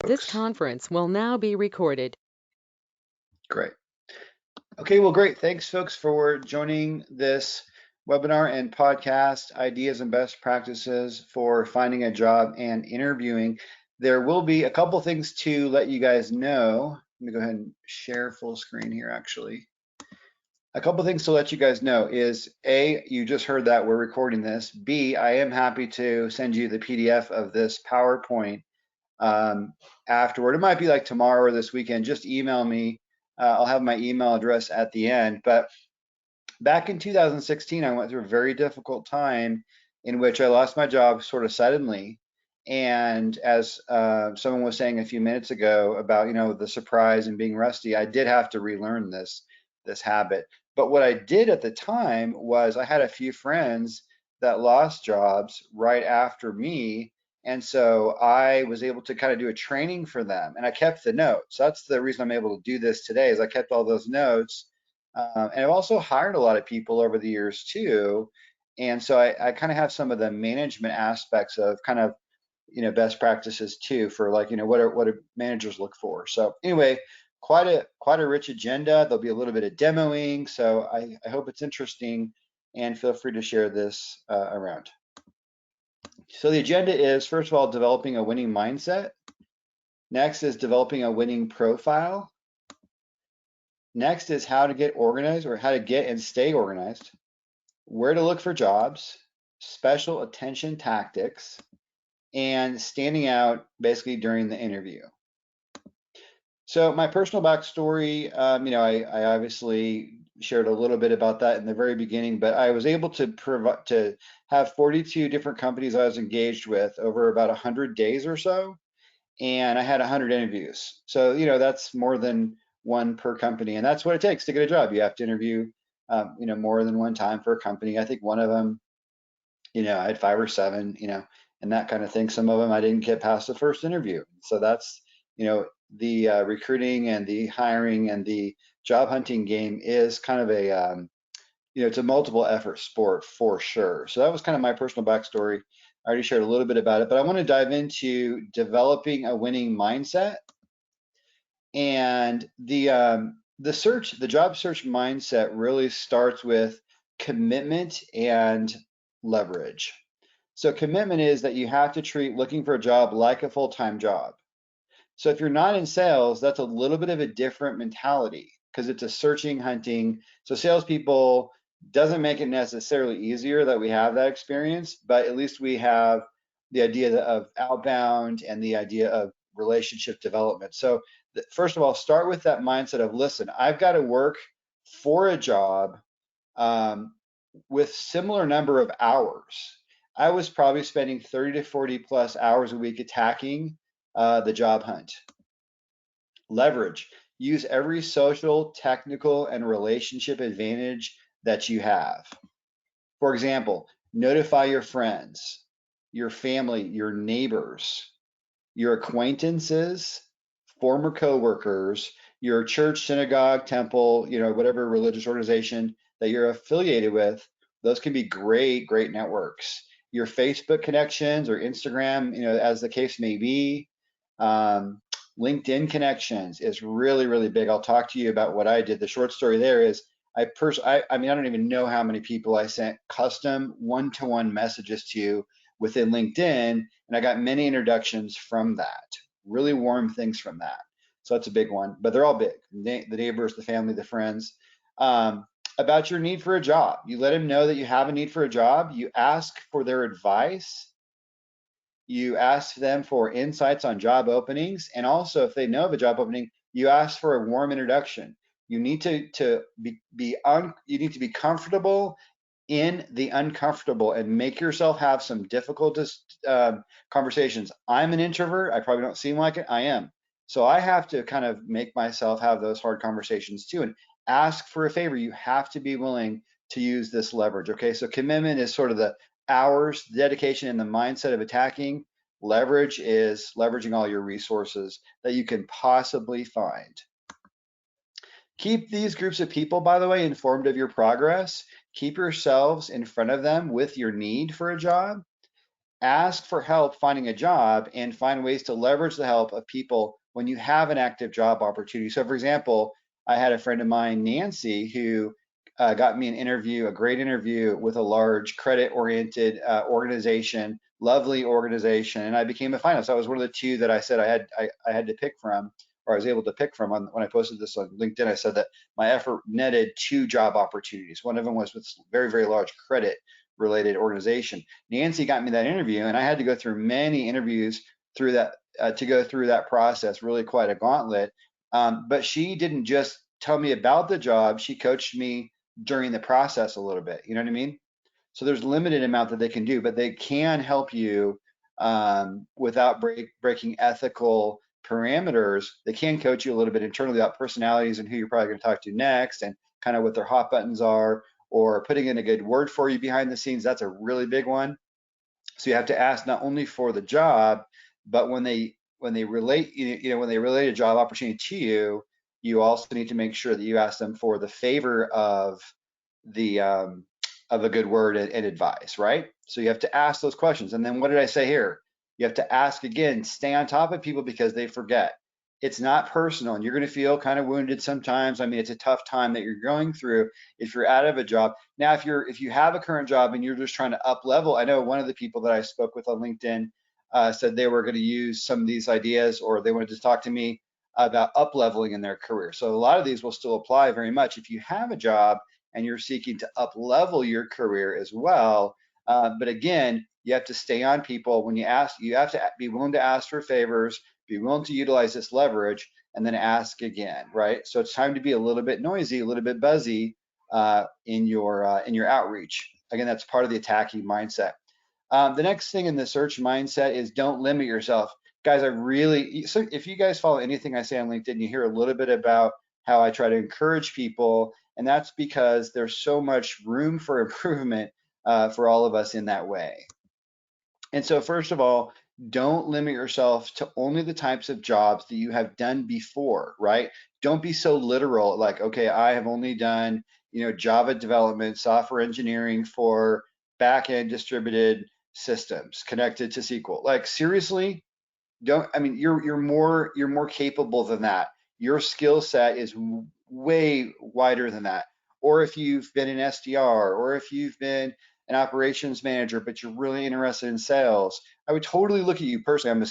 This Folks. conference will now be recorded. Great. Okay, well, great. Thanks, folks, for joining this webinar and podcast, Ideas and Best Practices for Finding a Job and Interviewing. There will be a couple things to let you guys know. Let me go ahead and share full screen here, actually. A couple things to let you guys know is A, you just heard that we're recording this. B, I am happy to send you the PDF of this PowerPoint afterward. It might be like tomorrow or this weekend. Just email me. I'll have my email address at the end. But back in 2016, I went through a very difficult time in which I lost my job sort of suddenly. And as someone was saying a few minutes ago about, the surprise and being rusty, I did have to relearn this habit. But what I did at the time was I had a few friends that lost jobs right after me. And so I was able to kind of do a training for them, and I kept the notes. That's the reason I'm able to do this today, is I kept all those notes. And I've also hired a lot of people over the years too. And so I kind of have some of the management aspects of kind of, best practices too for like, what do managers look for. So anyway, quite a rich agenda. There'll be a little bit of demoing. So I hope it's interesting, and feel free to share this around. So the agenda is, first of all, developing a winning mindset. Next is developing a winning profile. Next is how to get organized, or how to get and stay organized, where to look for jobs, special attention tactics, and standing out basically during the interview. So my personal backstory, I obviously shared a little bit about that in the very beginning, but I was able to provide to have 42 different companies I was engaged with over about 100 days or so, and I had 100 interviews. So, that's more than one per company, and that's what it takes to get a job. You have to interview, more than one time for a company. I think one of them, I had 5 or 7, and that kind of thing. Some of them I didn't get past the first interview. So that's, the recruiting and the hiring and the job hunting game is kind of it's a multiple effort sport for sure. So that was kind of my personal backstory. I already shared a little bit about it, but I want to dive into developing a winning mindset. And the job search mindset really starts with commitment and leverage. So commitment is that you have to treat looking for a job like a full-time job. So if you're not in sales, that's a little bit of a different mentality because it's a searching, hunting. So salespeople doesn't make it necessarily easier that we have that experience, but at least we have the idea of outbound and the idea of relationship development. So first of all, start with that mindset of, listen, I've got to work for a job um, with similar number of hours. I was probably spending 30 to 40 plus hours a week attacking the job hunt. Leverage. Use every social, technical, and relationship advantage that you have. For example, notify your friends, your family, your neighbors, your acquaintances, former coworkers, your church, synagogue, temple, whatever religious organization that you're affiliated with. Those can be great, great networks. Your Facebook connections or Instagram, as the case may be. Um, LinkedIn connections is really, really big. I'll talk to you about what I did. The short story there is I mean, I don't even know how many people I sent custom one-to-one messages to within LinkedIn, and I got many introductions from that, really warm things from that. So that's a big one, but they're all big. The neighbors, the family, the friends. About your need for a job. You let them know that you have a need for a job. You ask for their advice. You ask them for insights on job openings. And also, if they know of a job opening, you ask for a warm introduction. You need to you need to be comfortable in the uncomfortable and make yourself have some difficult conversations. I'm an introvert. I probably don't seem like it. I am. So I have to kind of make myself have those hard conversations too, and ask for a favor. You have to be willing to use this leverage. Okay. So commitment is sort of the hours, dedication, and the mindset of attacking. Leverage is leveraging all your resources that you can possibly find. Keep these groups of people, by the way, informed of your progress. Keep yourselves in front of them with your need for a job. ask for help finding a job and find ways to leverage the help of people when you have an active job opportunity. So, for example, I had a friend of mine, Nancy, who got me an interview, a great interview with a large credit-oriented organization, lovely organization, and I became a finalist. That was one of the two that I said I had to pick from, or I was able to pick from. When I posted this on LinkedIn, I said that my effort netted 2 job opportunities. One of them was with very, very large credit-related organization. Nancy got me that interview, and I had to go through many interviews through that to go through that process. Really, quite a gauntlet. But she didn't just tell me about the job; she coached me during the process a little bit. You know what I mean? So there's limited amount that they can do, but they can help you without breaking ethical parameters. They can coach you a little bit internally about personalities and who you're probably going to talk to next, and kind of what their hot buttons are, or putting in a good word for you behind the scenes. That's a really big one. So you have to ask not only for the job, but when they relate when they relate a job opportunity to you, you also need to make sure that you ask them for the favor the of a good word and advice, right? So you have to ask those questions. And then what did I say here? You have to ask again, stay on top of people because they forget. It's not personal, and you're going to feel kind of wounded sometimes. I mean, it's a tough time that you're going through if you're out of a job. Now, if you have a current job and you're just trying to up level, I know one of the people that I spoke with on LinkedIn said they were going to use some of these ideas, or they wanted to talk to me about up leveling in their career. So a lot of these will still apply very much if you have a job and you're seeking to up level your career as well. But again, you have to stay on people when you ask. You have to be willing to ask for favors, be willing to utilize this leverage, and then ask again, right? So it's time to be a little bit noisy, a little bit buzzy in your outreach. Again, that's part of the attacking mindset. The next thing in the search mindset is don't limit yourself. Guys, so if you guys follow anything I say on LinkedIn, you hear a little bit about how I try to encourage people, and that's because there's so much room for improvement for all of us in that way. And so, first of all, don't limit yourself to only the types of jobs that you have done before, right? Don't be so literal, like, okay, I have only done, Java development, software engineering for back-end distributed systems connected to SQL. Like, seriously, don't I mean you're more capable than that. Your skill set is way wider than that. Or if you've been an SDR, or if you've been an operations manager but you're really interested in sales, I would totally look at you personally. I'm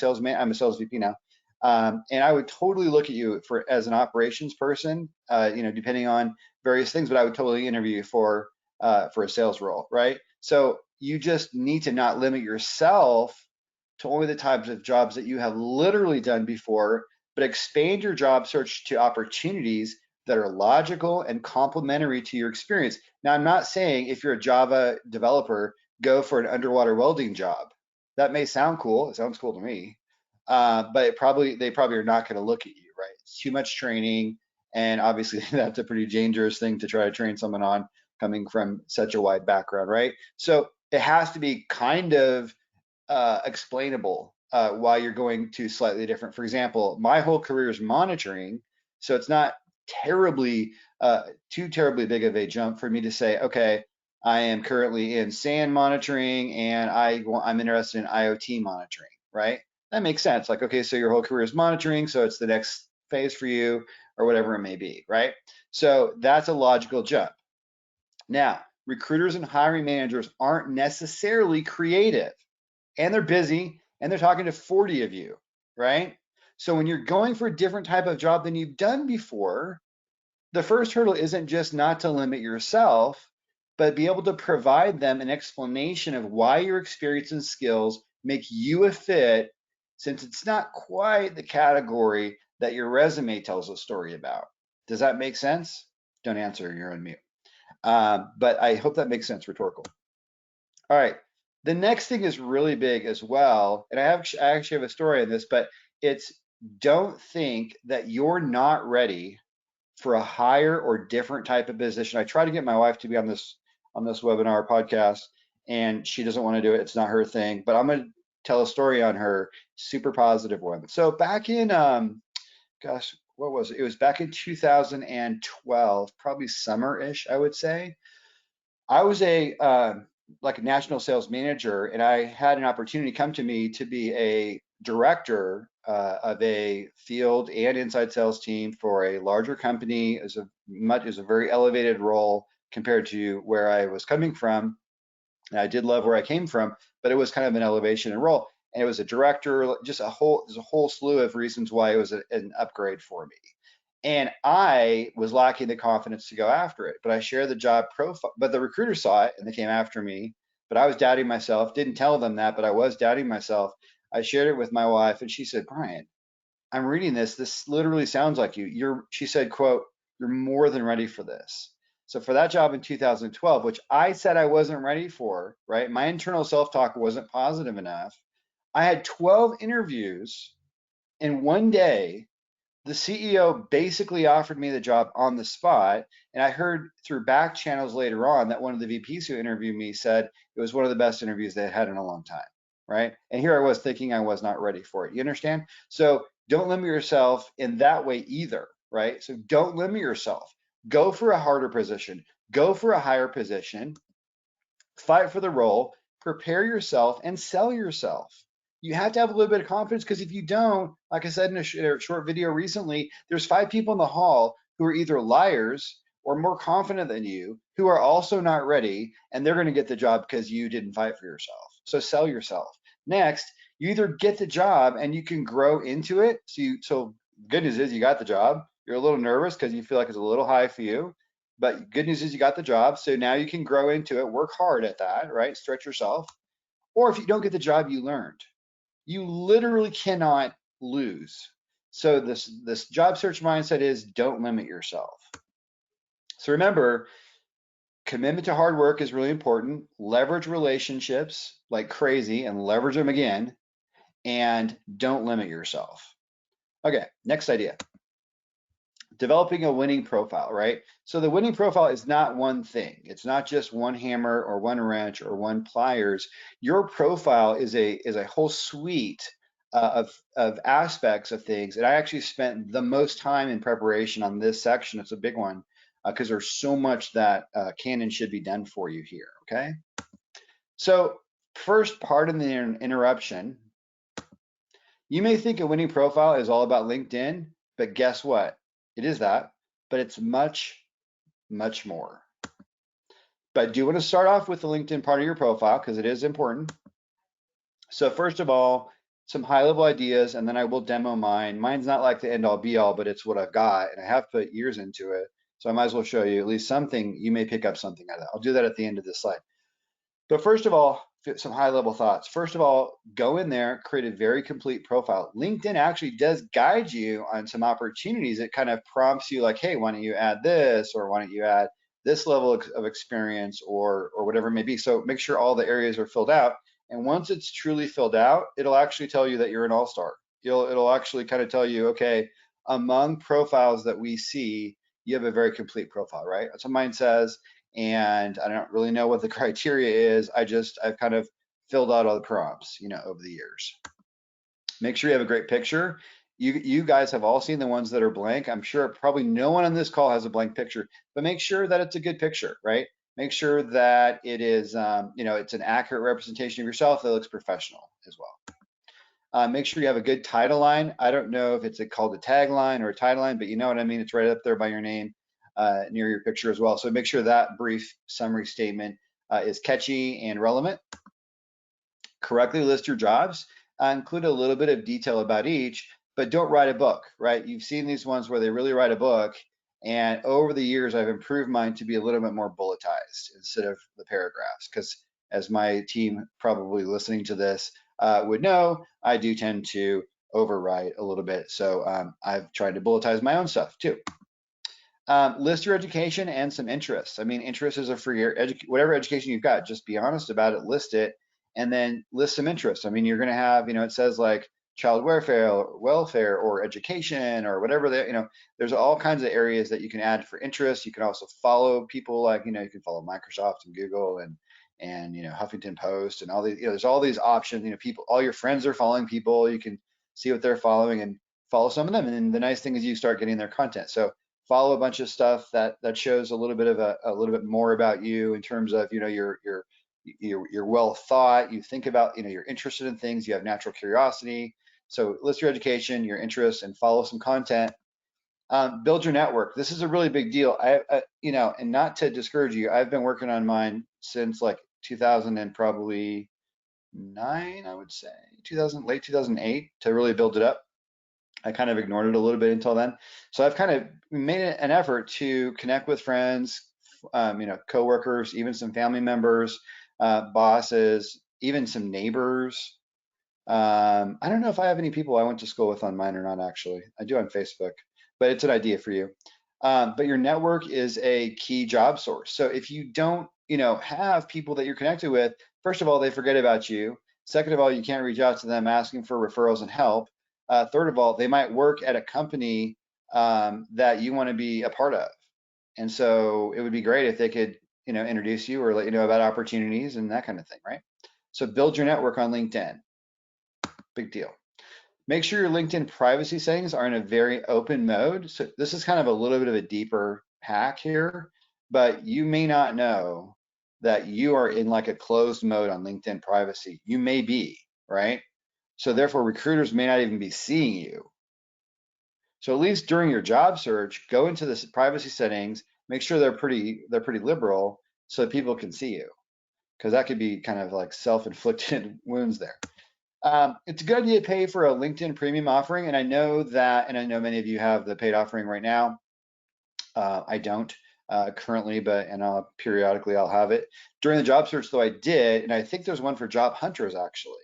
a sales VP now. And I would totally look at you for as an operations person, depending on various things, but I would totally interview you for a sales role, right? So you just need to not limit yourself to only the types of jobs that you have literally done before, but expand your job search to opportunities that are logical and complementary to your experience. Now, I'm not saying if you're a Java developer, go for an underwater welding job. That may sound cool. It sounds cool to me, but they probably are not going to look at you, right? It's too much training, and obviously that's a pretty dangerous thing to try to train someone on coming from such a wide background, right? So it has to be kind of explainable why you're going to slightly different. For example, my whole career is monitoring, so it's not terribly too terribly big of a jump for me to say, okay, I am currently in SAN monitoring and I'm interested in IoT monitoring, right? That makes sense. Like, okay, so your whole career is monitoring, so it's the next phase for you or whatever it may be, right? So that's a logical jump. Now, recruiters and hiring managers aren't necessarily creative, and they're busy and they're talking to 40 of you, right? So when you're going for a different type of job than you've done before, the first hurdle isn't just not to limit yourself, but be able to provide them an explanation of why your experience and skills make you a fit, since it's not quite the category that your resume tells a story about. Does that make sense? Don't answer, you're on mute. But I hope that makes sense, rhetorical. All right. The next thing is really big as well, and I actually have a story on this, but it's don't think that you're not ready for a higher or different type of position. I try to get my wife to be on this webinar podcast, and she doesn't want to do it. It's not her thing, but I'm going to tell a story on her, super positive one. So back in gosh, what was it? It was back in 2012, probably summer-ish, I would say. I was like a national sales manager, and I had an opportunity come to me to be a director of a field and inside sales team for a larger company. Is a very elevated role compared to where I was coming from. And I did love where I came from, but it was kind of an elevation in role. And it was a director, just there's a whole slew of reasons why it was an upgrade for me. And I was lacking the confidence to go after it, but I shared the job profile, but the recruiter saw it and they came after me, but I was doubting myself, didn't tell them that, but I was doubting myself. I shared it with my wife and she said, Brian, I'm reading this. This literally sounds like you. She said, quote, you're more than ready for this. So for that job in 2012, which I said I wasn't ready for, right? My internal self-talk wasn't positive enough. I had 12 interviews in one day. The CEO basically offered me the job on the spot. And I heard through back channels later on that one of the VPs who interviewed me said it was one of the best interviews they had had in a long time, right? And here I was thinking I was not ready for it. You understand? So don't limit yourself in that way either, right? So don't limit yourself. Go for a harder position, go for a higher position, fight for the role, prepare yourself, and sell yourself. You have to have a little bit of confidence because if you don't, like I said in a short video recently, there's 5 people in the hall who are either liars or more confident than you who are also not ready, and they're going to get the job because you didn't fight for yourself. So sell yourself. Next, you either get the job and you can grow into it. So good news is you got the job. You're a little nervous because you feel like it's a little high for you. But good news is you got the job. So now you can grow into it, work hard at that, right? Stretch yourself. Or if you don't get the job, you learned. You literally cannot lose. So this job search mindset is don't limit yourself. So remember, commitment to hard work is really important. Leverage relationships like crazy and leverage them again, and don't limit yourself. Okay, next idea. Developing a winning profile, right? So the winning profile is not one thing. It's not just one hammer or one wrench or one pliers. Your profile is a whole suite of aspects of things. And I actually spent the most time in preparation on this section. It's a big one because there's so much that can and should be done for you here. Okay. So first, pardon the interruption. You may think a winning profile is all about LinkedIn, but guess what? It is that, but it's much, much more. But I do want to start off with the LinkedIn part of your profile because it is important. So first of all, some high level ideas, and then I will demo mine. Mine's not like the end all be all, but it's what I've got, and I have put years into it. So I might as well show you at least something. You may pick up something out of that. I'll do that at the end of this slide. But first of all, some high level thoughts. First of all, go in there, create a very complete profile. LinkedIn actually does guide you on some opportunities. It kind of prompts you like, hey, why don't you add this, or why don't you add this level of experience, or whatever it may be. So make sure all the areas are filled out. And once it's truly filled out, it'll actually tell you that you're an all-star. It'll actually kind of tell you, okay, among profiles that we see, you have a very complete profile, right? That's what mine says. And I don't really know what the criteria is. I've kind of filled out all the prompts, over the years. Make sure you have a great picture. You guys have all seen the ones that are blank. I'm sure probably no one on this call has a blank picture, but make sure that it's a good picture, right? Make sure that it is, it's an accurate representation of yourself that looks professional as well. Make sure you have a good title line. I don't know if it's called a tagline or a title line, but you know what I mean. It's right up there by your name, near your picture as well. So make sure that brief summary statement is catchy and relevant. Correctly list your jobs. Include a little bit of detail about each, but don't write a book, right? You've seen these ones where they really write a book. And over the years, I've improved mine to be a little bit more bulletized instead of the paragraphs, because as my team probably listening to this would know, I do tend to overwrite a little bit. So I've tried to bulletize my own stuff too. List your education and some interests. I mean, interest is a free whatever education you've got, just be honest about it, list it, and then list some interests. I mean, you're going to have, it says like child welfare or education or whatever there's all kinds of areas that you can add for interest. You can also follow people like, you can follow Microsoft and Google and Huffington Post and all these, there's all these options, people, all your friends are following people. You can see what they're following and follow some of them. And then the nice thing is you start getting their content. So follow a bunch of stuff that shows a little bit more about you in terms of your you're well thought, you think about, you're interested in things, you have natural curiosity. So list your education, your interests, and follow some content. Build your network. This is a really big deal. And not to discourage you, I've been working on mine since like 2000 and probably 9, I would say, 2000, late 2008, to really build it up. I kind of ignored it a little bit until then. So I've kind of made an effort to connect with friends, coworkers, even some family members, bosses, even some neighbors. I don't know if I have any people I went to school with on mine or not, actually. I do on Facebook, but it's an idea for you. But your network is a key job source. So if you don't, have people that you're connected with, first of all, they forget about you. Second of all, you can't reach out to them asking for referrals and help. Third of all, they might work at a company that you want to be a part of. And so it would be great if they could, introduce you or let you know about opportunities and that kind of thing, right? So build your network on LinkedIn. Big deal. Make sure your LinkedIn privacy settings are in a very open mode. So this is kind of a little bit of a deeper hack here, but you may not know that you are in like a closed mode on LinkedIn privacy. You may be, right? So therefore recruiters may not even be seeing you. So at least during your job search, go into the privacy settings, make sure they're pretty liberal so that people can see you, because that could be kind of like self-inflicted wounds there. It's a good idea to pay for a LinkedIn premium offering, and I know many of you have the paid offering right now. I don't currently, but periodically I'll have it. During the job search, though, I did, and I think there's one for job hunters actually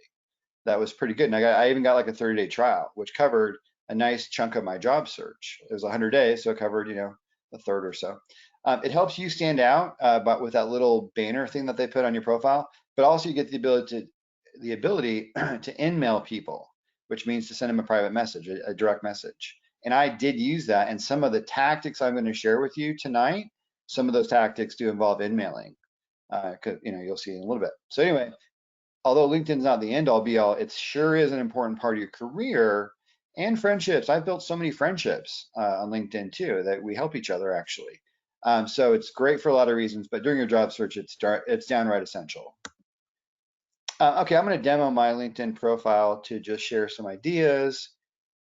that was pretty good. And I even got like a 30-day trial, which covered a nice chunk of my job search. It was 100 days, so it covered a third or so. It helps you stand out, but with that little banner thing that they put on your profile, but also you get the ability to in-mail people, which means to send them a private message, a direct message. And I did use that. And some of the tactics I'm going to share with you tonight, some of those tactics do involve in-mailing, because you'll see in a little bit. So anyway, although LinkedIn's not the end all be all, it sure is an important part of your career and friendships. I've built so many friendships on LinkedIn too that we help each other actually. So it's great for a lot of reasons, but during your job search, it's downright essential. Okay, I'm going to demo my LinkedIn profile to just share some ideas,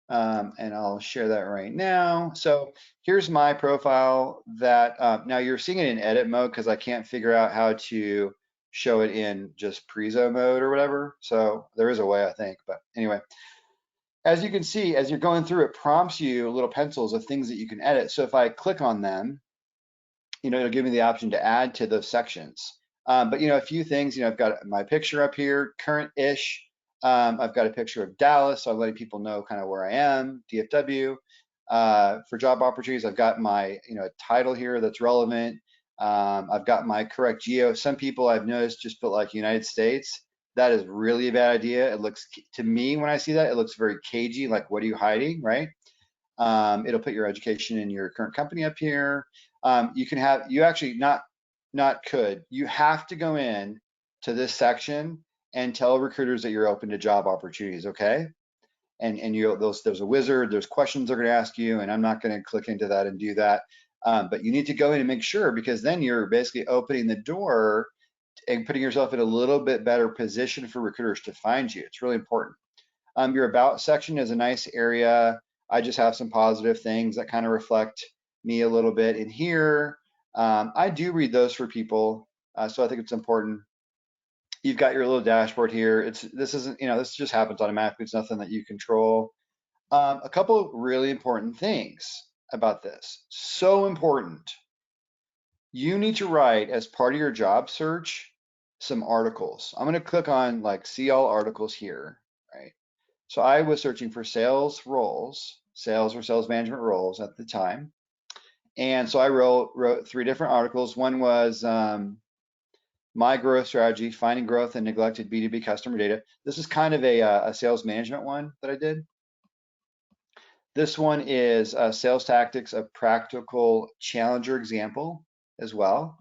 and I'll share that right now. So here's my profile that now you're seeing it in edit mode because I can't figure out how to show it in just prezo mode or whatever. So there is a way, I think, but anyway. As you can see, as you're going through, it prompts you little pencils of things that you can edit. So if I click on them, it'll give me the option to add to those sections. But a few things, I've got my picture up here, current-ish. I've got a picture of Dallas, so I'm letting people know kind of where I am, DFW. For job opportunities, I've got my, title here that's relevant. I've got my correct geo. Some people I've noticed just put like United States. That is really a bad idea. It looks, to me, when I see that, it looks very cagey, like what are you hiding, right? It'll put your education and your current company up here. You have to go in to this section and tell recruiters that you're open to job opportunities, okay? And there's a wizard, there's questions they're gonna ask you, and I'm not gonna click into that and do that. But you need to go in and make sure, because then you're basically opening the door and putting yourself in a little bit better position for recruiters to find you. It's really important. Your about section is a nice area. I just have some positive things that kind of reflect me a little bit in here. I do read those for people, so I think it's important. You've got your little dashboard here. This just happens automatically. It's nothing that you control. A couple really important things about this. So important. You need to write, as part of your job search, some articles. I'm going to click on like see all articles here, right? So I was searching for sales roles, sales or sales management roles at the time. And so I wrote 3 different articles. One was my growth strategy, finding growth in neglected B2B customer data. This is kind of a sales management one that I did. This one is sales tactics, a practical challenger example as well.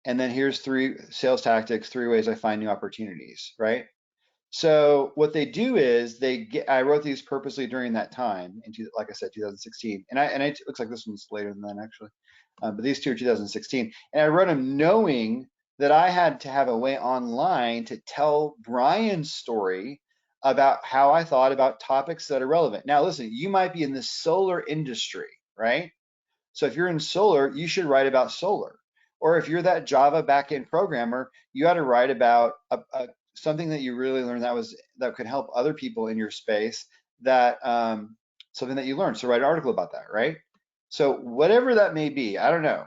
And then here's 3 sales tactics, 3 ways I find new opportunities, right? So what they do is I wrote these purposely during that time, like I said, 2016. And it looks like this one's later than that actually. But these 2 are 2016. And I wrote them knowing that I had to have a way online to tell Brian's story about how I thought about topics that are relevant. Now, listen, you might be in the solar industry, right? So if you're in solar, you should write about solar. Or if you're that Java backend programmer, you got to write about something that you really learned that could help other people in your space. That something that you learned. So write an article about that, right? So whatever that may be, I don't know.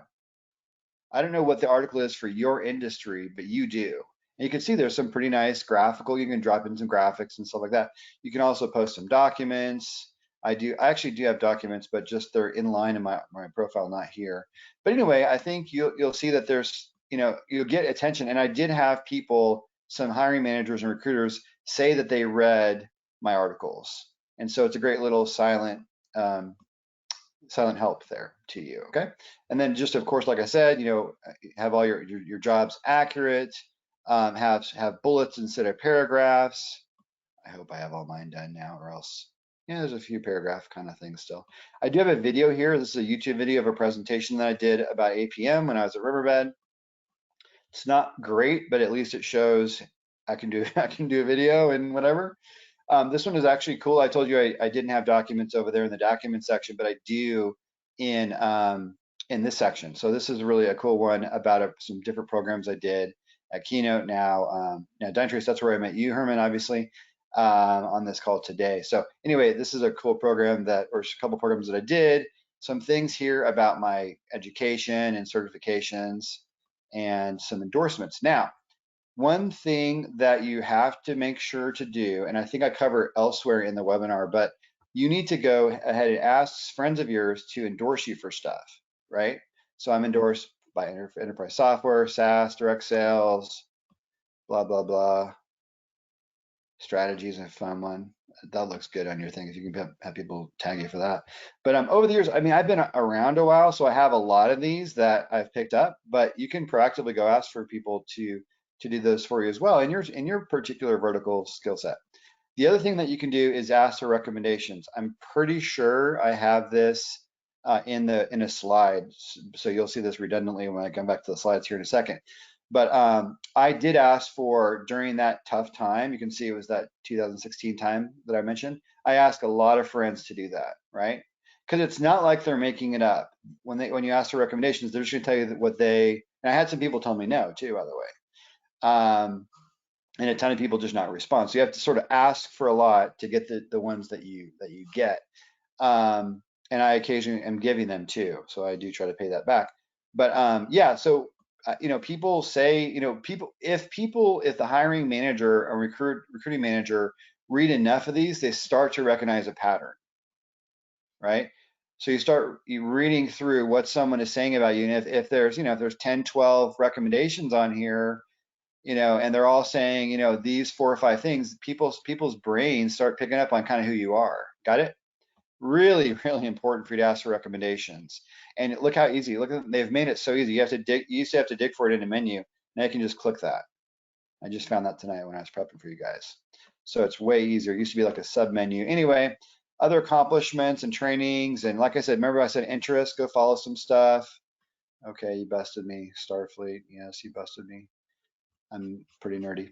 I don't know what the article is for your industry, but you do. And you can see there's some pretty nice graphical. You can drop in some graphics and stuff like that. You can also post some documents. I actually do have documents, but just they're in line in my profile, not here. But anyway, I think you'll see that there's, you'll get attention. And I did have people, some hiring managers and recruiters, say that they read my articles. And so it's a great little um, silent help there to you. Okay. And then just, of course, like I said, have all your jobs accurate, have bullets instead of paragraphs. I hope I have all mine done now, or else, yeah, there's a few paragraph kind of things still. I do have a video here. This is a YouTube video of a presentation that I did about APM when I was at Riverbed. It's not great, but at least it shows I can do I can do a video and whatever. This one is actually cool. I told you I didn't have documents over there in the document section, but I do in this section. So this is really a cool one about some different programs I did at Keynote. Now Dynatrace, that's where I met you, Herman, obviously, on this call today. So anyway, this is a cool program or a couple programs that I did. Some things here about my education and certifications and some endorsements. Now, one thing that you have to make sure to do, and I think I cover elsewhere in the webinar, but you need to go ahead and ask friends of yours to endorse you for stuff, right? So I'm endorsed by Enterprise Software, SaaS, Direct Sales, blah, blah, blah. Strategies, a fun one. That looks good on your thing if you can have people tag you for that. But over the years, I mean, I've been around a while, so I have a lot of these that I've picked up, but you can proactively go ask for people to do those for you as well in your particular vertical skill set. The other thing that you can do is ask for recommendations. I'm pretty sure I have this in a slide, so you'll see this redundantly when I come back to the slides here in a second. But I did ask for, during that tough time, you can see it was that 2016 time that I mentioned, I asked a lot of friends to do that, right? Because it's not like they're making it up. When you ask for recommendations, they're just gonna tell you what and I had some people tell me no too, by the way. And a ton of people just not respond. So you have to sort of ask for a lot to get the ones that you get. And I occasionally am giving them too, so I do try to pay that back. But yeah, so people say, if the hiring manager or recruiting manager read enough of these, they start to recognize a pattern, right? So you start reading through what someone is saying about you, and if there's 10, 12 recommendations on here, and they're all saying, these 4 or 5 things, people's brains start picking up on kind of who you are. Got it? Really, really important for you to ask for recommendations. And look how easy. Look at they've made it so easy. You used to have to dig for it in a menu. Now you can just click that. I just found that tonight when I was prepping for you guys. So it's way easier. It used to be like a sub menu. Anyway, other accomplishments and trainings. And like I said, remember I said interest, go follow some stuff. Okay, you busted me. Starfleet. Yes, you busted me. I'm pretty nerdy.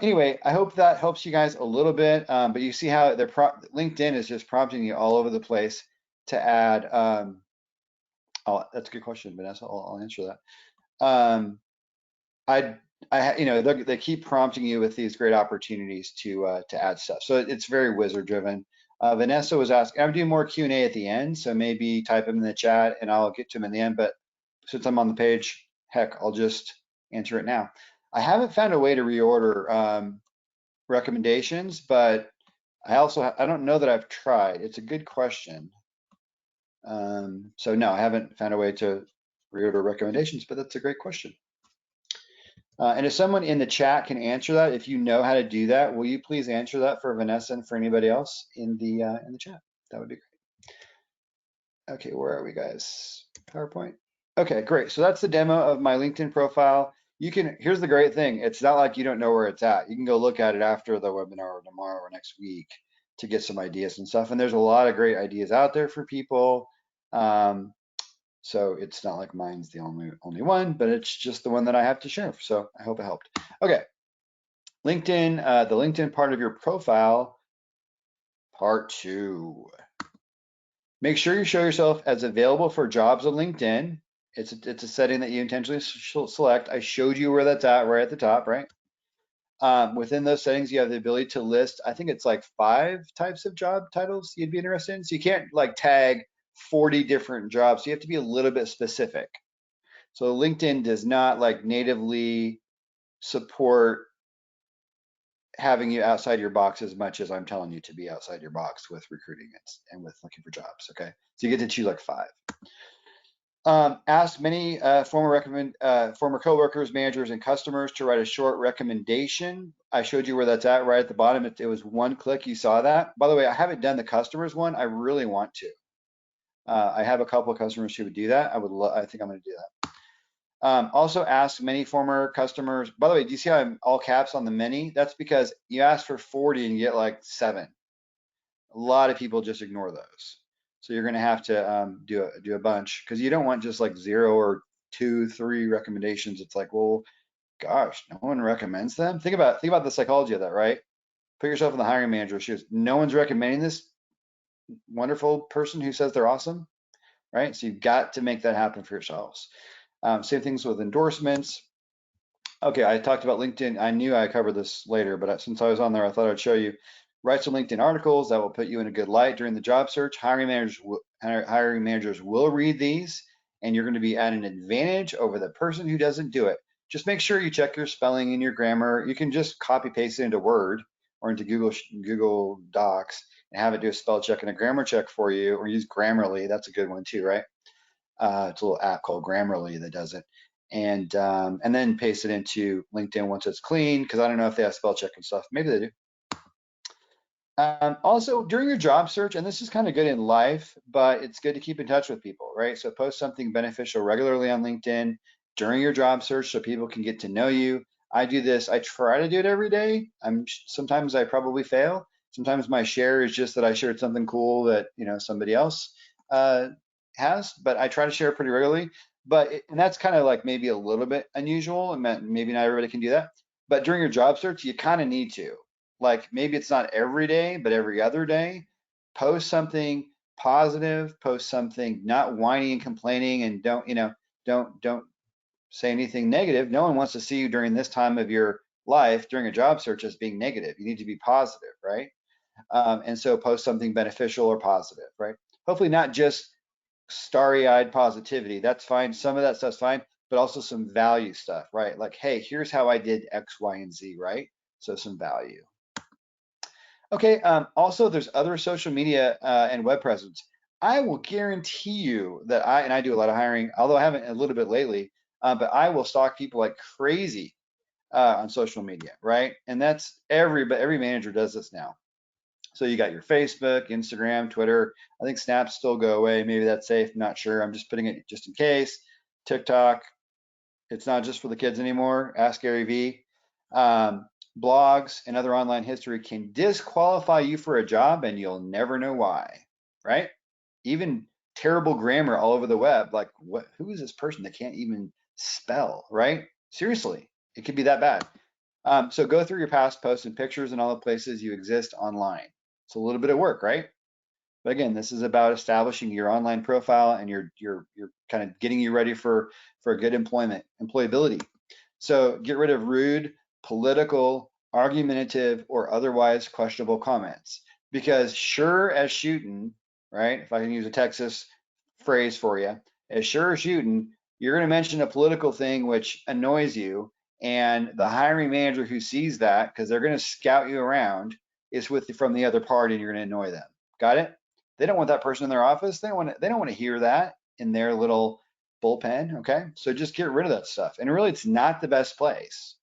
Anyway, I hope that helps you guys a little bit. But you see how LinkedIn is just prompting you all over the place to add. Oh, that's a good question, Vanessa. I'll answer that. They keep prompting you with these great opportunities to add stuff. So it's very wizard driven. Vanessa was asking. I'm doing more Q&A at the end, so maybe type them in the chat and I'll get to them in the end. But since I'm on the page, heck, I'll just answer it now. I haven't found a way to reorder recommendations, but I don't know that I've tried. It's a good question. So no, I haven't found a way to reorder recommendations, but that's a great question. And if someone in the chat can answer that, if you know how to do that, will you please answer that for Vanessa and for anybody else in the chat? That would be great. Okay, where are we, guys? PowerPoint. Okay, great. So that's the demo of my LinkedIn profile. Here's the great thing. It's not like you don't know where it's at. You can go look at it after the webinar or tomorrow or next week to get some ideas and stuff. And there's a lot of great ideas out there for people. So it's not like mine's the only one, but it's just the one that I have to share. So I hope it helped. Okay, LinkedIn, the LinkedIn part of your profile, part 2. Make sure you show yourself as available for jobs on LinkedIn. It's a setting that you intentionally select. I showed you where that's at right at the top, right? Within those settings, you have the ability to list, I think it's like 5 types of job titles you'd be interested in. So you can't like tag 40 different jobs. So you have to be a little bit specific. So LinkedIn does not like natively support having you outside your box as much as I'm telling you to be outside your box with recruiting and with looking for jobs. Okay. So you get to choose like 5. Ask many former coworkers, managers, and customers to write a short recommendation. I showed you where that's at right at the bottom. It was 1 click. You saw that. By the way, I haven't done the customers one. I really want to. I have a couple of customers who would do that. I think I'm going to do that. Also ask many former customers. By the way, do you see how I'm all caps on the many? That's because you ask for 40 and you get like 7. A lot of people just ignore those. So you're going to have to do a bunch because you don't want just like 0 or 2, 3 recommendations. It's like, well, gosh, no one recommends them. Think about the psychology of that, right? Put yourself in the hiring manager's shoes. No one's recommending this wonderful person who says they're awesome, right? So you've got to make that happen for yourselves. Same things with endorsements. Okay, I talked about LinkedIn. I knew I covered this later, but since I was on there, I thought I'd show you. Write some LinkedIn articles that will put you in a good light during the job search. Hiring managers will read these, and you're going to be at an advantage over the person who doesn't do it. Just make sure you check your spelling and your grammar. You can just copy paste it into Word or into Google Docs and have it do a spell check and a grammar check for you, or use Grammarly. That's a good one too, right? It's a little app called Grammarly that does it, and then paste it into LinkedIn once it's clean. Because I don't know if they have spell check and stuff. Maybe they do. Also, during your job search, and this is kind of good in life, but it's good to keep in touch with people, right? So post something beneficial regularly on LinkedIn during your job search so people can get to know you. I do this. I try to do it every day. Sometimes I probably fail. Sometimes my share is just that I shared something cool that somebody else has, but I try to share pretty regularly. And that's kind of like maybe a little bit unusual, and maybe not everybody can do that. But during your job search, you kind of need to. Like maybe it's not every day, but every other day. Post something positive. Post something not whining and complaining, and don't say anything negative. No one wants to see you during this time of your life during a job search as being negative. You need to be positive, right? And so post something beneficial or positive, right? Hopefully not just starry-eyed positivity. That's fine. Some of that stuff's fine, but also some value stuff, right? Like, hey, here's how I did X, Y, and Z, right? So some value. Okay. Also, there's other social media and web presence. I will guarantee you that I do a lot of hiring, although I haven't a little bit lately, but I will stalk people like crazy on social media, right? And that's every manager does this now. So you got your Facebook, Instagram, Twitter. I think Snaps still go away. Maybe that's safe. I'm not sure. I'm just putting it just in case. TikTok. It's not just for the kids anymore. Ask Gary Vee. Blogs and other online history can disqualify you for a job, and you'll never know why. Right? Even terrible grammar all over the web. Like, what? Who is this person that can't even spell? Right? Seriously, it could be that bad. So go through your past posts and pictures and all the places you exist online. It's a little bit of work, right? But again, this is about establishing your online profile and you're kind of getting you ready for a good employability. So get rid of rude, political, argumentative, or otherwise questionable comments. Because sure as shooting, right? If I can use a Texas phrase for you, as sure as shooting, you're going to mention a political thing which annoys you, and the hiring manager who sees that, because they're going to scout you around, is from the other party, and you're going to annoy them. Got it? They don't want that person in their office. They don't want to hear that in their little bullpen. Okay, so just get rid of that stuff. And really, it's not the best place.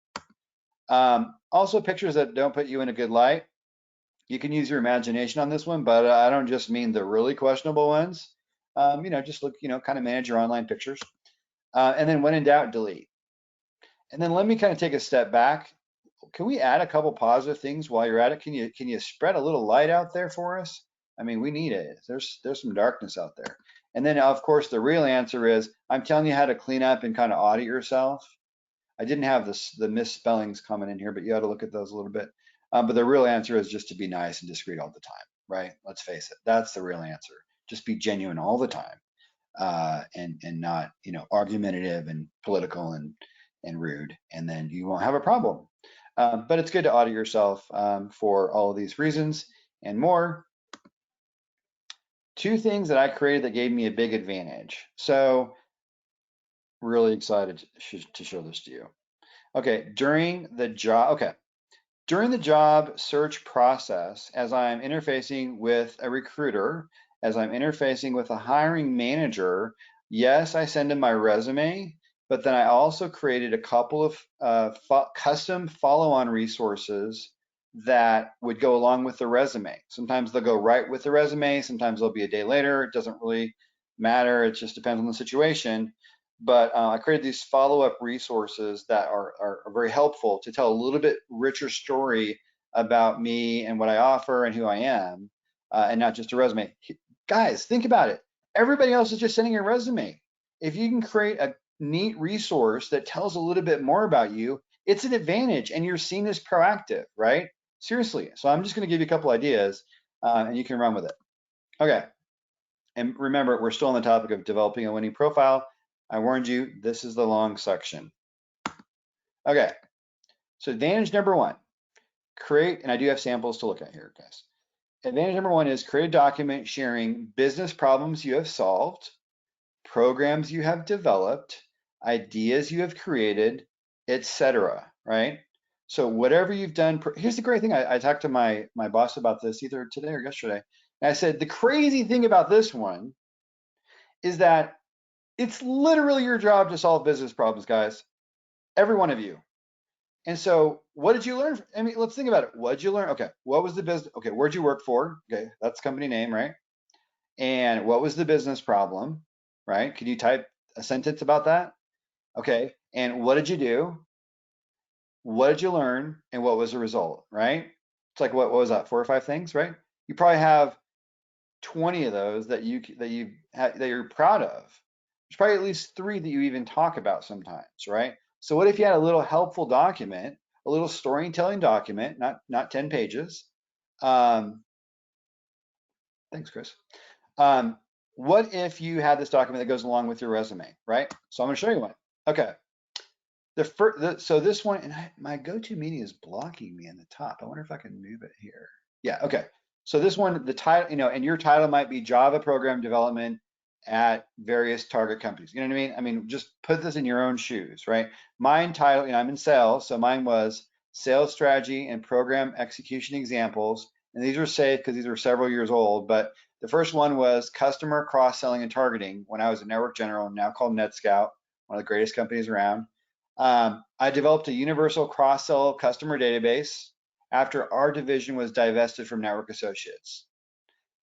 Also, pictures that don't put you in a good light. You can use your imagination on this one, but I don't just mean the really questionable ones. Just look, kind of manage your online pictures. And then when in doubt, delete. And then let me kind of take a step back. Can we add a couple positive things while you're at it? Can you spread a little light out there for us? I mean, we need it. There's some darkness out there. And then of course the real answer is I'm telling you how to clean up and kind of audit yourself. I didn't have the misspellings coming in here, but you ought to look at those a little bit. But the real answer is just to be nice and discreet all the time, right? Let's face it. That's the real answer. Just be genuine all the time, and not, argumentative and political and rude, and then you won't have a problem. But it's good to audit yourself for all of these reasons and more. Two things that I created that gave me a big advantage. So really excited to show this to you. Okay, during the job search process, as I'm interfacing with a recruiter, as I'm interfacing with a hiring manager, yes, I send in my resume, but then I also created a couple of custom follow-on resources that would go along with the resume. Sometimes they'll go right with the resume, sometimes they'll be a day later. It doesn't really matter. It just depends on the situation. But I created these follow-up resources that are very helpful to tell a little bit richer story about me and what I offer and who I am, and not just a resume. Guys, think about it. Everybody else is just sending a resume. If you can create a neat resource that tells a little bit more about you, it's an advantage, and you're seen as proactive, right? Seriously. So I'm just going to give you a couple ideas, and you can run with it. Okay. And remember, we're still on the topic of developing a winning profile. I warned you, this is the long section. Okay, so advantage number one, create, and I do have samples to look at here, guys. Advantage number one is create a document sharing business problems you have solved, programs you have developed, ideas you have created, etc. Right? So whatever you've done, here's the great thing. I talked to my boss about this either today or yesterday. And I said, the crazy thing about this one is that it's literally your job to solve business problems, guys. Every one of you. And so what did you learn? I mean, let's think about it. What did you learn? Okay, what was the business? Okay, where'd you work for? Okay, that's company name, right? And what was the business problem, right? Could you type a sentence about that? Okay, and what did you do? What did you learn? And what was the result, right? It's like, what was that, 4 or 5 things, right? You probably have 20 of those that you're proud of. There's probably at least 3 that you even talk about sometimes, right? So what if you had a little helpful document, a little storytelling document, not 10 pages? Thanks, Chris. What if you had this document that goes along with your resume, right? So I'm going to show you one. Okay. So this one, and my GoToMeeting is blocking me in the top. I wonder if I can move it here. Yeah. Okay. So this one, the title, and your title might be Java program development at various target companies. You know what I mean? I mean, just put this in your own shoes, right? Mine title, I'm in sales, so mine was sales strategy and program execution examples. And these were safe because these were several years old. But the first one was customer cross-selling and targeting when I was a network general, now called NetScout, one of the greatest companies around. I developed a universal cross-sell customer database after our division was divested from Network Associates.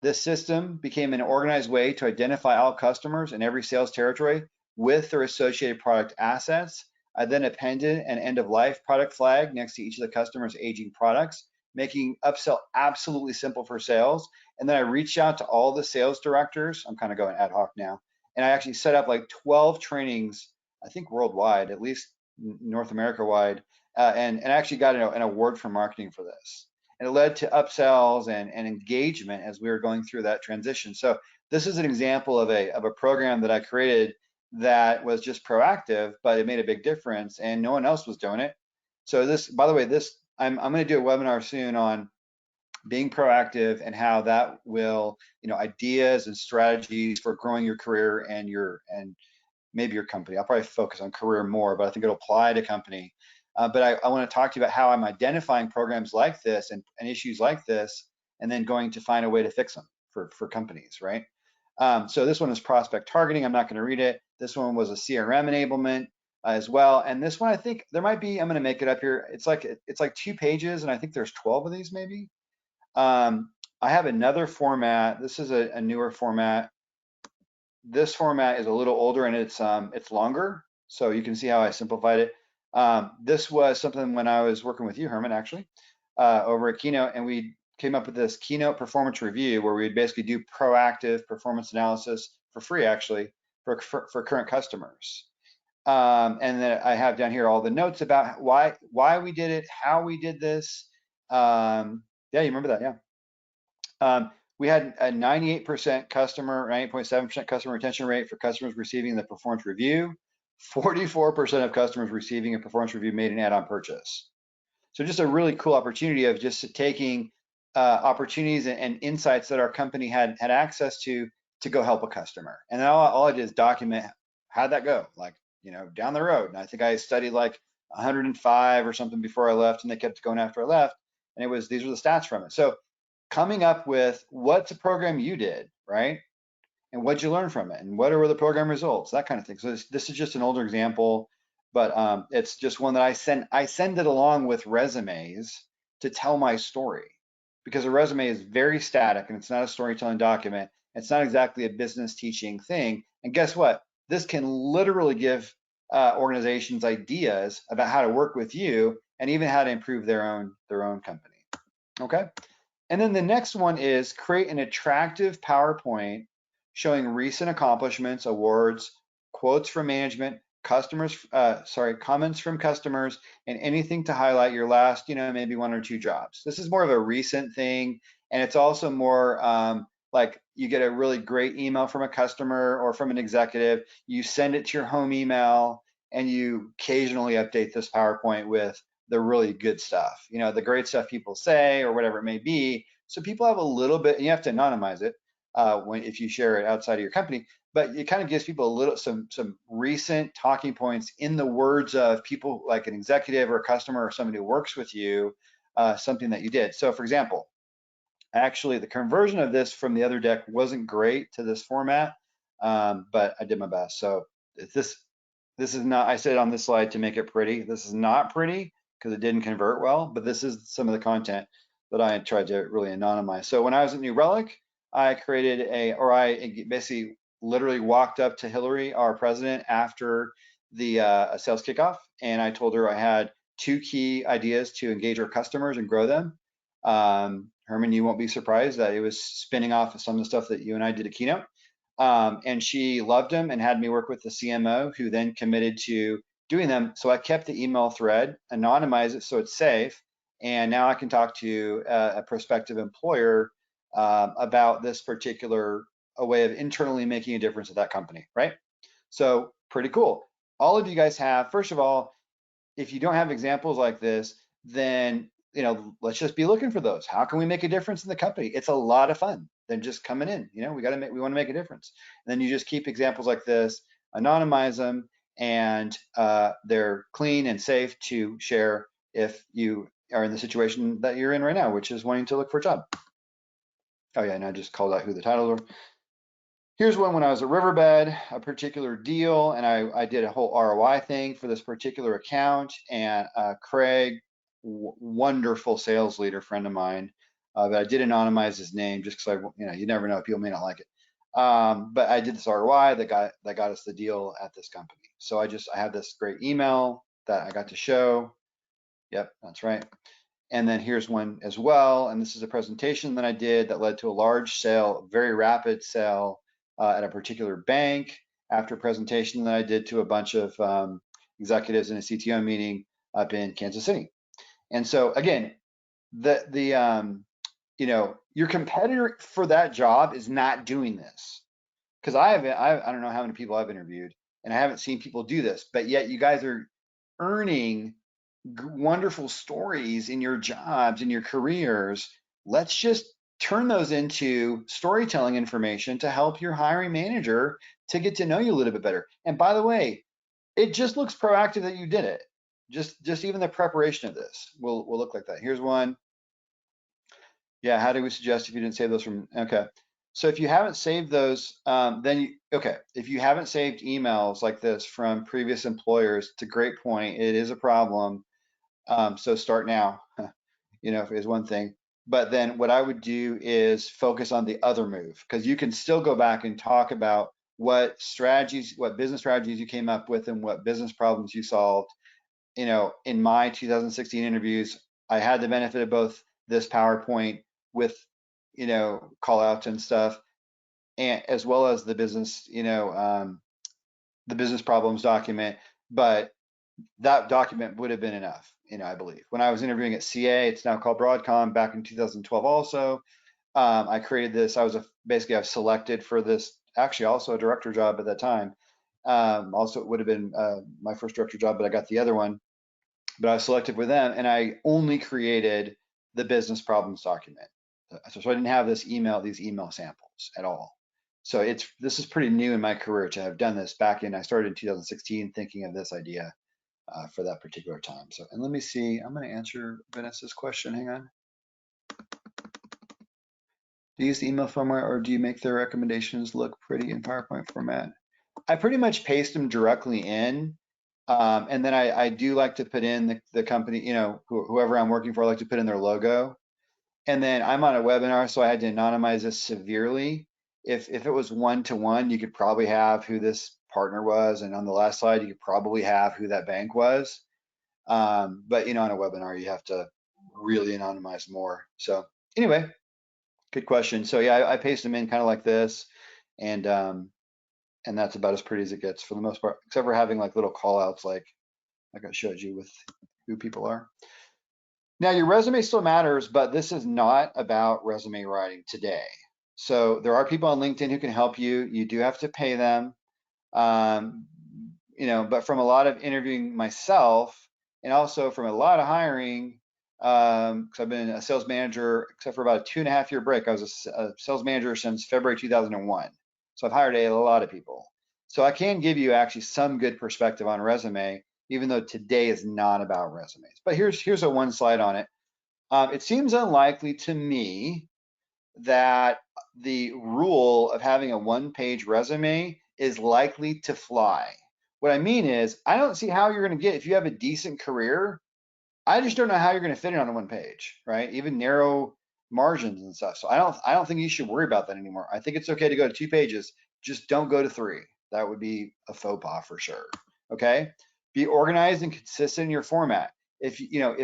This system became an organized way to identify all customers in every sales territory with their associated product assets. I then appended an end-of-life product flag next to each of the customer's aging products, making upsell absolutely simple for sales. And then I reached out to all the sales directors. I'm kind of going ad hoc now. And I actually set up like 12 trainings, I think worldwide, at least North America wide, and actually got an award for marketing for this. And it led to upsells and engagement as we were going through that transition. So this is an example of a program that I created that was just proactive, but it made a big difference, and no one else was doing it. So this, by the way, I'm going to do a webinar soon on being proactive and how that will, ideas and strategies for growing your career and maybe your company. I'll probably focus on career more, but I think it'll apply to company. But I want to talk to you about how I'm identifying programs like this and issues like this, and then going to find a way to fix them for companies, right? So this one is prospect targeting. I'm not going to read it. This one was a CRM enablement as well. And this one, I think there might be, I'm going to make it up here. It's like 2 pages, and I think there's 12 of these maybe. I have another format. This is a newer format. This format is a little older, and it's longer, so you can see how I simplified it. This was something when I was working with you, Herman, actually, over at Keynote, and we came up with this Keynote performance review where we'd basically do proactive performance analysis for free, actually, for current customers. And then I have down here all the notes about why we did it, how we did this. Yeah, you remember that? Yeah. We had a 98% customer, 98.7% customer retention rate for customers receiving the performance review. 44% of customers receiving a performance review made an add-on purchase. So just a really cool opportunity of just taking opportunities and insights that our company had access to go help a customer. And then all I did is document how'd that go, like, down the road. And I think I studied like 105 or something before I left, and they kept going after I left. And these were the stats from it. So coming up with what's a program you did, right? And what'd you learn from it? And what were the program results? That kind of thing. So this is just an older example, but it's just one that I send it along with resumes to tell my story, because a resume is very static and it's not a storytelling document. It's not exactly a business teaching thing. And guess what? This can literally give organizations ideas about how to work with you and even how to improve their own company. Okay. And then the next one is create an attractive PowerPoint showing recent accomplishments, awards, quotes from management, comments from customers, and anything to highlight your last, maybe 1 or 2 jobs. This is more of a recent thing, and it's also more like you get a really great email from a customer or from an executive, you send it to your home email, and you occasionally update this PowerPoint with the really good stuff, the great stuff people say or whatever it may be. So people have a little bit, and you have to anonymize it if you share it outside of your company, but it kind of gives people a little, some recent talking points in the words of people like an executive or a customer or somebody who works with you, something that you did. So for example, actually the conversion of this from the other deck wasn't great to this format, but I did my best. So this is not, I said on this slide to make it pretty. This is not pretty because it didn't convert well, but this is some of the content that I tried to really anonymize. So when I was at New Relic, I basically literally walked up to Hillary, our president, after the sales kickoff, and I told her I had 2 key ideas to engage our customers and grow them. Herman, you won't be surprised that it was spinning off of some of the stuff that you and I did at Keynote. And she loved them and had me work with the CMO, who then committed to doing them. So I kept the email thread, anonymized it so it's safe, and now I can talk to a prospective employer about this particular way of internally making a difference at that company, right? So pretty cool. All of you guys have, first of all, if you don't have examples like this, then let's just be looking for those. How can we make a difference in the company? It's a lot of fun than just coming in. We want to make a difference. And then you just keep examples like this, anonymize them, and they're clean and safe to share if you are in the situation that you're in right now, which is wanting to look for a job. Oh yeah, and I just called out who the titles are. Here's one when I was at Riverbed, a particular deal, and I did a whole ROI thing for this particular account. And Craig, wonderful sales leader, friend of mine, but I did anonymize his name just because you never know, people may not like it. But I did this ROI that got us the deal at this company. So I have this great email that I got to show. Yep, that's right. And then here's one as well. And this is a presentation that I did that led to a large sale, very rapid sale at a particular bank after a presentation that I did to a bunch of executives in a CTO meeting up in Kansas City. And so again, your competitor for that job is not doing this, because I don't know how many people I've interviewed, and I haven't seen people do this, but yet you guys are earning wonderful stories in your jobs, in your careers. Let's just turn those into storytelling information to help your hiring manager to get to know you a little bit better. And by the way, it just looks proactive that you did it. Just even the preparation of this will look like that. Here's one. Yeah, how do we suggest if you didn't save those from, okay. So if you haven't saved those, if you haven't saved emails like this from previous employers, it's a great point. It is a problem. So start now, is one thing. But then what I would do is focus on the other move, because you can still go back and talk about what business strategies you came up with and what business problems you solved. In my 2016 interviews, I had the benefit of both this PowerPoint with, call outs and stuff, and as well as the business, the business problems document. But that document would have been enough, I believe. When I was interviewing at CA, it's now called Broadcom, back in 2012 also, I created this. Basically, I was selected for this, actually also a director job at that time. Also, it would have been my first director job, but I got the other one. But I was selected with them, and I only created the business problems document. So I didn't have these email samples at all. So this is pretty new in my career to have done this I started in 2016 thinking of this idea for that particular time. So, and let me see, I'm going to answer Vanessa's question. Hang on. Do you use the email format, or do you make their recommendations look pretty in PowerPoint format? I pretty much paste them directly in. And then I do like to put in the company, whoever I'm working for, I like to put in their logo. And then I'm on a webinar, so I had to anonymize this severely. If it was one-to-one, you could probably have who this partner was, and on the last slide, you could probably have who that bank was. But on a webinar, you have to really anonymize more. So anyway, good question. So yeah, I paste them in kind of like this, and that's about as pretty as it gets for the most part, except for having like little call outs like I showed you with who people are. Now, your resume still matters, but this is not about resume writing today. So there are people on LinkedIn who can help you. You do have to pay them. But from a lot of interviewing myself, and also from a lot of hiring, because I've been a sales manager, except for about a 2.5-year break. I was a sales manager since February 2001. So I've hired a lot of people. So I can give you actually some good perspective on resume, even though today is not about resumes. But here's a one slide on it. It seems unlikely to me that the rule of having a one-page resume is likely to fly. What I mean is, I don't see how you're going to get, if you have a decent career, I just don't know how you're going to fit it on a one page, right? Even narrow margins and stuff. So I don't think you should worry about that anymore. I think it's okay to go to 2 pages. Just don't go to 3. That would be a faux pas for sure. Okay. Be organized and consistent in your format. If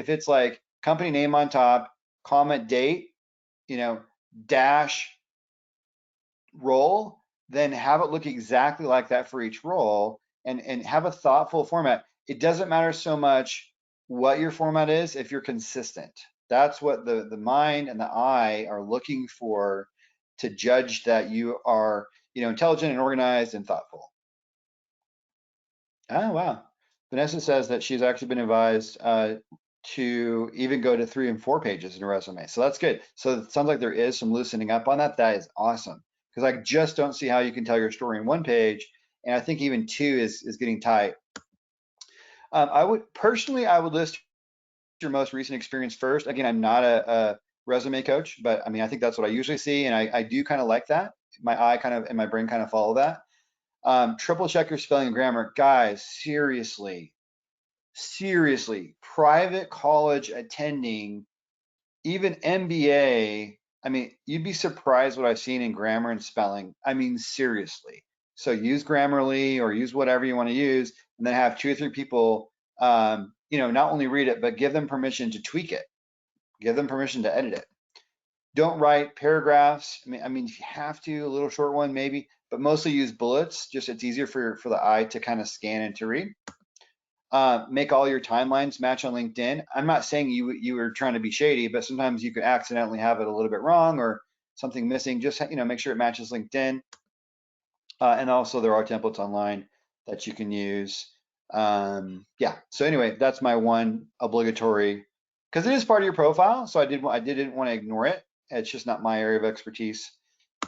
it's like company name on top, comma, date, dash, role, then have it look exactly like that for each role, and have a thoughtful format. It doesn't matter so much what your format is if you're consistent. That's what the mind and the eye are looking for to judge that you are intelligent and organized and thoughtful. Oh, wow. Vanessa says that she's actually been advised to even go to 3 and 4 pages in a resume. So that's good. So it sounds like there is some loosening up on that. That is awesome, because I just don't see how you can tell your story in 1 page. And I think even 2 is getting tight. I would list your most recent experience first. Again, I'm not a resume coach, but I mean, I think that's what I usually see. And I do kind of like that. My eye kind of and my brain kind of follow that. Triple check your spelling and grammar. Guys, seriously, private college attending, even MBA, I mean, you'd be surprised what I've seen in grammar and spelling. I mean, seriously. So use Grammarly or use whatever you want to use, and then have 2 or 3 people, not only read it, but give them permission to tweak it. Give them permission to edit it. Don't write paragraphs. I mean, if you have to, a little short one maybe, but mostly use bullets. Just it's easier for the eye to kind of scan and to read. Make all your timelines match on LinkedIn. I'm not saying you were trying to be shady, but sometimes you could accidentally have it a little bit wrong or something missing. Just make sure it matches LinkedIn. And also there are templates online that you can use. Yeah. So anyway, that's my one obligatory, because it is part of your profile. So I didn't want to ignore it. It's just not my area of expertise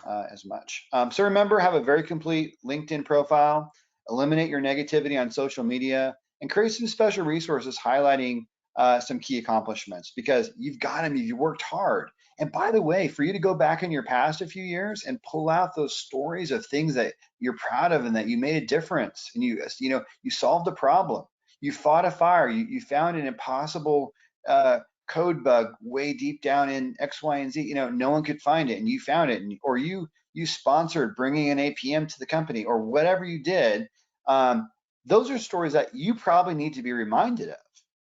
as much. So remember, have a very complete LinkedIn profile. Eliminate your negativity on social media, and create some special resources highlighting some key accomplishments, because you've got them, you worked hard. And by the way, for you to go back in your past a few years and pull out those stories of things that you're proud of and that you made a difference, and you solved a problem, you fought a fire, you found an impossible code bug way deep down in X, Y, and Z, no one could find it, and you found it, or you sponsored bringing an APM to the company, or whatever you did. Those are stories that you probably need to be reminded of,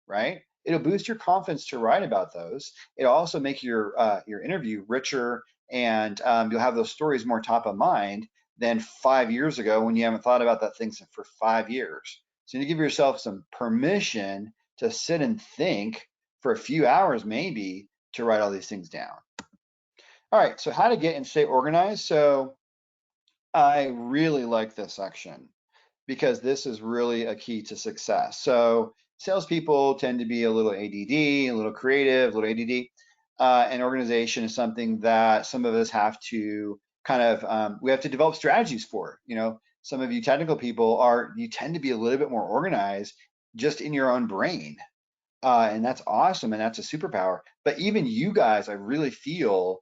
right? it'll boost your confidence to write about those. It'll also make your interview richer, and you'll have those stories more top of mind than 5 years ago when you haven't thought about that thing for 5 years. So you give yourself some permission to sit and think for a few hours maybe to write all these things down. All right, so how to get and stay organized. So I really like this section because this is really a key to success. So salespeople tend to be a little ADD, a little creative, a little ADD. And organization is something that some of us have to kind of, we have to develop strategies for. You know, some of you technical people you tend to be a little bit more organized just in your own brain. And that's awesome, and that's a superpower. But even you guys, I really feel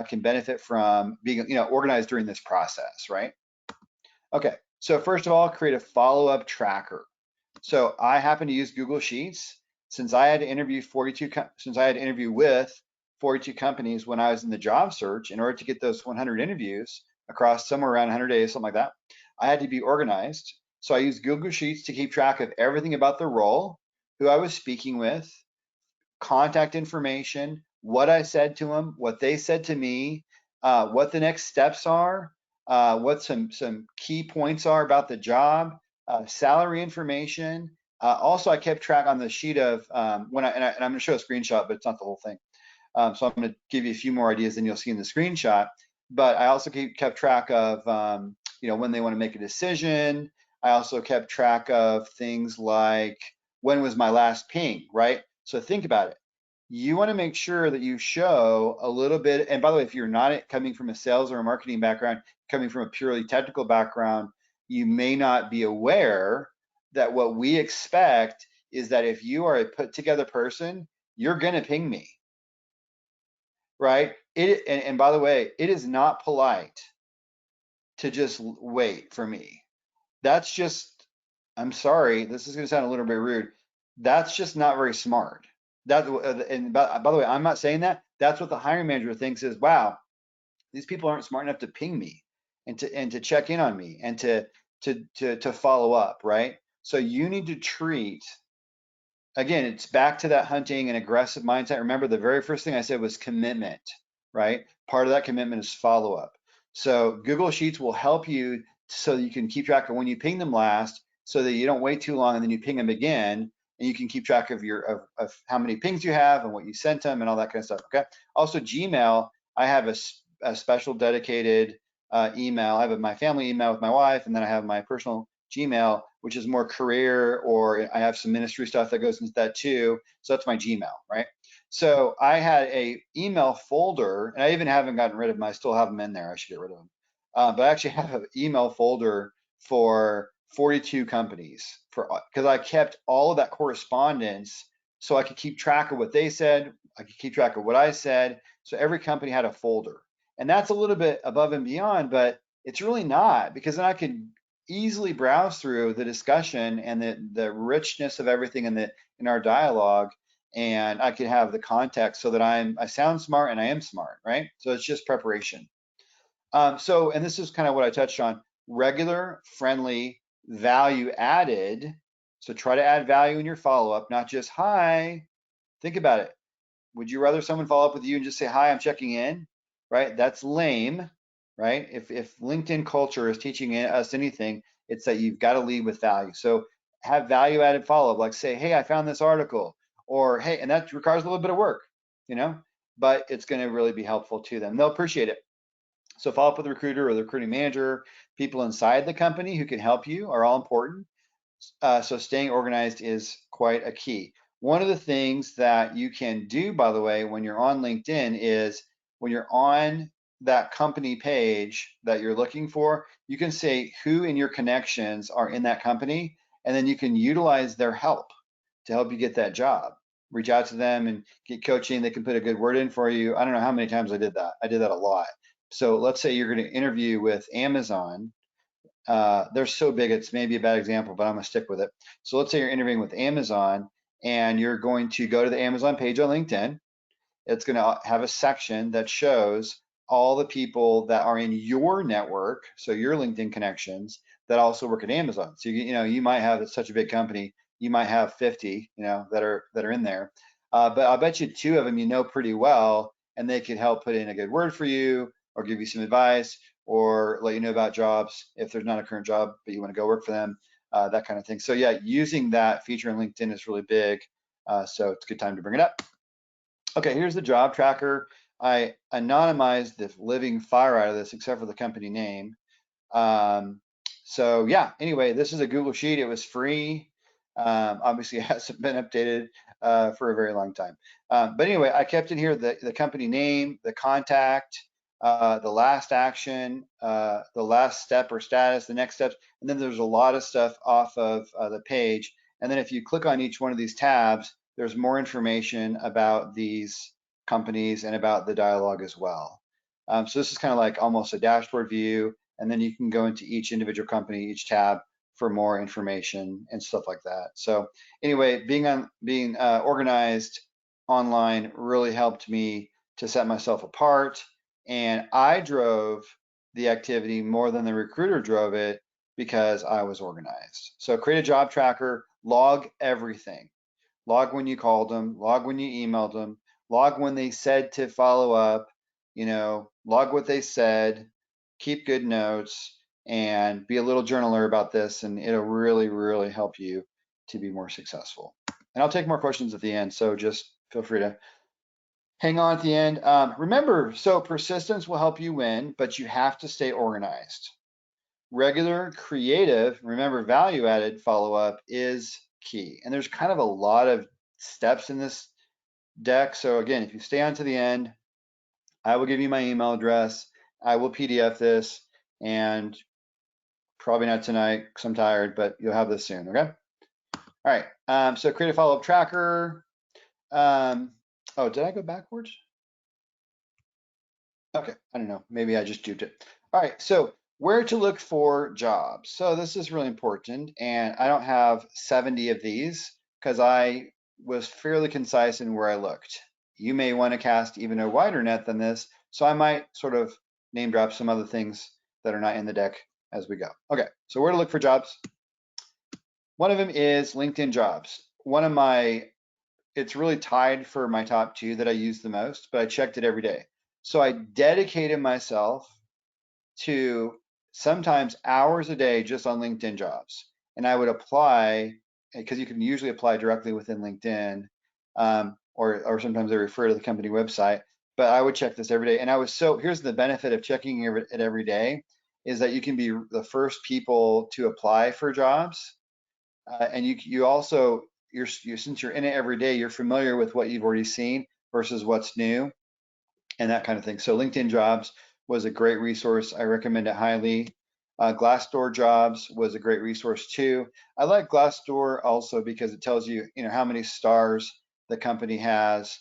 can benefit from being, organized during this process, right? Okay, so first of all, create a follow-up tracker. So I happen to use Google Sheets since I had to interview with 42 companies when I was in the job search. In order to get those 100 interviews across somewhere around 100 days, something like that, I had to be organized. So I used Google Sheets to keep track of everything about the role, who I was speaking with, contact information, what I said to them, what they said to me, what the next steps are, what some key points are about the job, salary information. Also, I kept track on the sheet of and I'm going to show a screenshot, but it's not the whole thing. So I'm going to give you a few more ideas than you'll see in the screenshot. But I also kept track of when they want to make a decision. I also kept track of things like when was my last ping, right? So think about it. You want to make sure that you show a little bit. And by the way, if you're not coming from a sales or a marketing background, coming from a purely technical background, you may not be aware that what we expect is that if you are a put together person, you're going to ping me, right? And by the way, it is not polite to just wait for me. That's just, I'm sorry, this is going to sound a little bit rude. That's just not very smart. And by the way, I'm not saying that. That's what the hiring manager thinks is, wow, these people aren't smart enough to ping me and to check in on me and to follow up, right? So you need to treat, again, it's back to that hunting and aggressive mindset. Remember, the very first thing I said was commitment, right? Part of that commitment is follow up. So Google Sheets will help you so you can keep track of when you ping them last, so that you don't wait too long and then you ping them again, and you can keep track of of how many pings you have and what you sent them and all that kind of stuff. Okay. Also, Gmail, I have a special dedicated email. I have my family email with my wife, and then I have my personal Gmail, which is more career, or I have some ministry stuff that goes into that too. So that's my Gmail, right? So I had a email folder, and I even haven't gotten rid of them. I still have them in there. I should get rid of them. But I actually have an email folder for 42 companies because I kept all of that correspondence so I could keep track of what they said. I could keep track of what I said. So every company had a folder. And that's a little bit above and beyond, but it's really not, because then I could easily browse through the discussion and the richness of everything in our dialogue, and I could have the context so that I sound smart and I am smart, right? So it's just preparation. And this is kind of what I touched on: regular, friendly, value added. So try to add value in your follow-up, not just hi. Think about it. Would you rather someone follow up with you and just say, hi, I'm checking in, right? That's lame, right? If LinkedIn culture is teaching us anything, it's that you've got to lead with value. So have value added follow-up, like say, hey, I found this article, or hey, and that requires a little bit of work, but it's going to really be helpful to them. They'll appreciate it. So follow up with the recruiter or the recruiting manager. People inside the company who can help you are all important. So staying organized is quite a key. One of the things that you can do, by the way, when you're on LinkedIn is when you're on that company page that you're looking for, you can say who in your connections are in that company, and then you can utilize their help to help you get that job. Reach out to them and get coaching. They can put a good word in for you. I don't know how many times I did that. I did that a lot. So let's say you're going to interview with Amazon. They're so big, it's maybe a bad example, but I'm gonna stick with it. So let's say you're interviewing with Amazon and you're going to go to the Amazon page on LinkedIn. It's gonna have a section that shows all the people that are in your network, so your LinkedIn connections, that also work at Amazon. So you might have such a big company, you might have 50, that are in there. But I'll bet you 2 of them you know pretty well, and they could help put in a good word for you, or give you some advice, or let you know about jobs if there's not a current job but you want to go work for them, that kind of thing. So yeah, using that feature in LinkedIn is really big. So it's a good time to bring it up. Okay, here's the job tracker. I anonymized the living fire out of this, except for the company name. So yeah, anyway, this is a Google Sheet. It was free. Obviously, it hasn't been updated for a very long time. But anyway, I kept it here, the company name, the contact, the last action, the last step or status, the next steps, and then there's a lot of stuff off of the page. And then if you click on each one of these tabs, there's more information about these companies and about the dialogue as well. So this is kind of like almost a dashboard view, and then you can go into each individual company, each tab, for more information and stuff like that. So anyway, being organized online really helped me to set myself apart, and I drove the activity more than the recruiter drove it because I was organized. So create a job tracker, log everything. Log when you called them, log when you emailed them, log when they said to follow up, log what they said, keep good notes, and be a little journaler about this, and it'll really, really help you to be more successful. And I'll take more questions at the end, so just feel free to hang on at the end. Remember, so persistence will help you win, but you have to stay organized. Regular, creative, remember, value-added follow-up is key. And there's kind of a lot of steps in this deck. So again, if you stay on to the end, I will give you my email address. I will PDF this, and probably not tonight because I'm tired, but you'll have this soon, okay? All right, so create a follow-up tracker. Oh, did I go backwards? Okay, I don't know, maybe I just duped it. All right, so where to look for jobs. So this is really important, and I don't have 70 of these because I was fairly concise in where I looked. You may want to cast even a wider net than this, so I might sort of name drop some other things that are not in the deck as we go. Okay, so where to look for jobs. One of them is LinkedIn Jobs. It's really tied for my top 2 that I use the most, but I checked it every day. So I dedicated myself to sometimes hours a day just on LinkedIn Jobs. And I would apply, because you can usually apply directly within LinkedIn, or sometimes they refer to the company website, but I would check this every day. And here's the benefit of checking it every day, is that you can be the first people to apply for jobs. And you also, since you're in it every day, you're familiar with what you've already seen versus what's new and that kind of thing. So LinkedIn Jobs was a great resource. I recommend it highly. Glassdoor Jobs was a great resource too. I like Glassdoor also because it tells you, how many stars the company has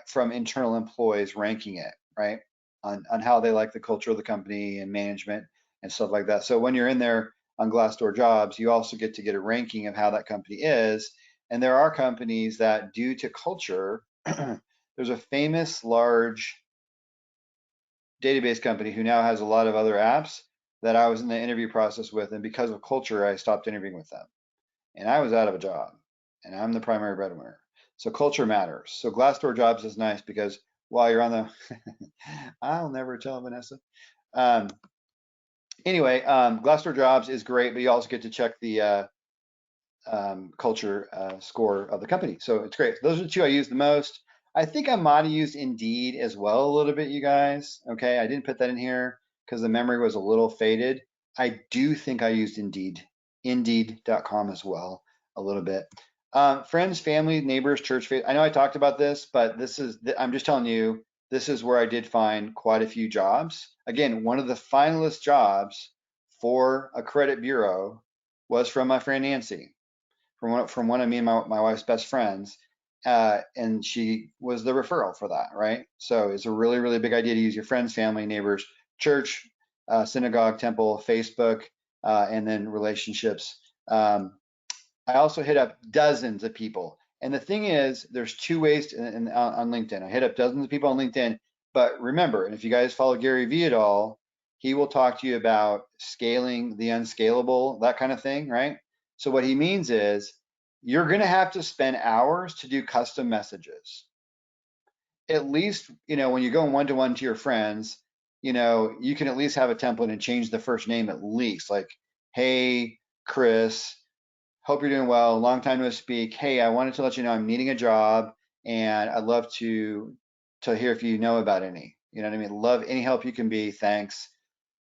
from internal employees ranking it, right? On how they like the culture of the company and management and stuff like that. So when you're in there on Glassdoor Jobs, you also get to get a ranking of how that company is. And there are companies that, due to culture, there's a famous large database company who now has a lot of other apps that I was in the interview process with, and because of culture, I stopped interviewing with them. And I was out of a job, and I'm the primary breadwinner. So culture matters. So Glassdoor Jobs is nice because while you're on the, I'll never tell Vanessa. Anyway, Glassdoor Jobs is great, but you also get to check the culture score of the company. So it's great. Those are the 2 I use the most. I think I might have used Indeed as well a little bit, you guys. Okay, I didn't put that in here because the memory was a little faded. I do think I used Indeed.com as well a little bit. Friends, family, neighbors, church faith. I know I talked about this, but I'm just telling you, this is where I did find quite a few jobs. Again, one of the finalist jobs for a credit bureau was from my friend Nancy, from one of me and my wife's best friends, and she was the referral for that, right? So it's a really, really big idea to use your friends, family, neighbors, church, synagogue, temple, Facebook, and then relationships. I also hit up dozens of people. And the thing is, there's 2 ways on LinkedIn. I hit up dozens of people on LinkedIn, but remember, and if you guys follow Gary Vee at all, he will talk to you about scaling the unscalable, that kind of thing, right? So what he means is, you're going to have to spend hours to do custom messages. At least, when you're going one-to-one to your friends, you can at least have a template and change the first name at least. Like, hey, Chris, hope you're doing well. Long time no speak. Hey, I wanted to let you know I'm needing a job and I'd love to hear if you know about any. You know what I mean? Love any help you can be. Thanks,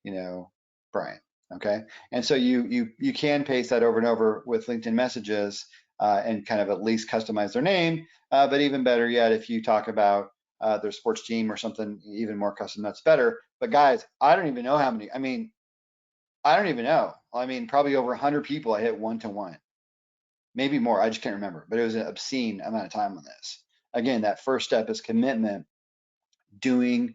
Brian. Okay. And so you can paste that over and over with LinkedIn messages and kind of at least customize their name. But even better yet, if you talk about their sports team or something even more custom, that's better. But guys, I don't even know how many. I don't even know. Probably over 100 people I hit one-to-one, maybe more. I just can't remember. But it was an obscene amount of time on this. Again, that first step is commitment, doing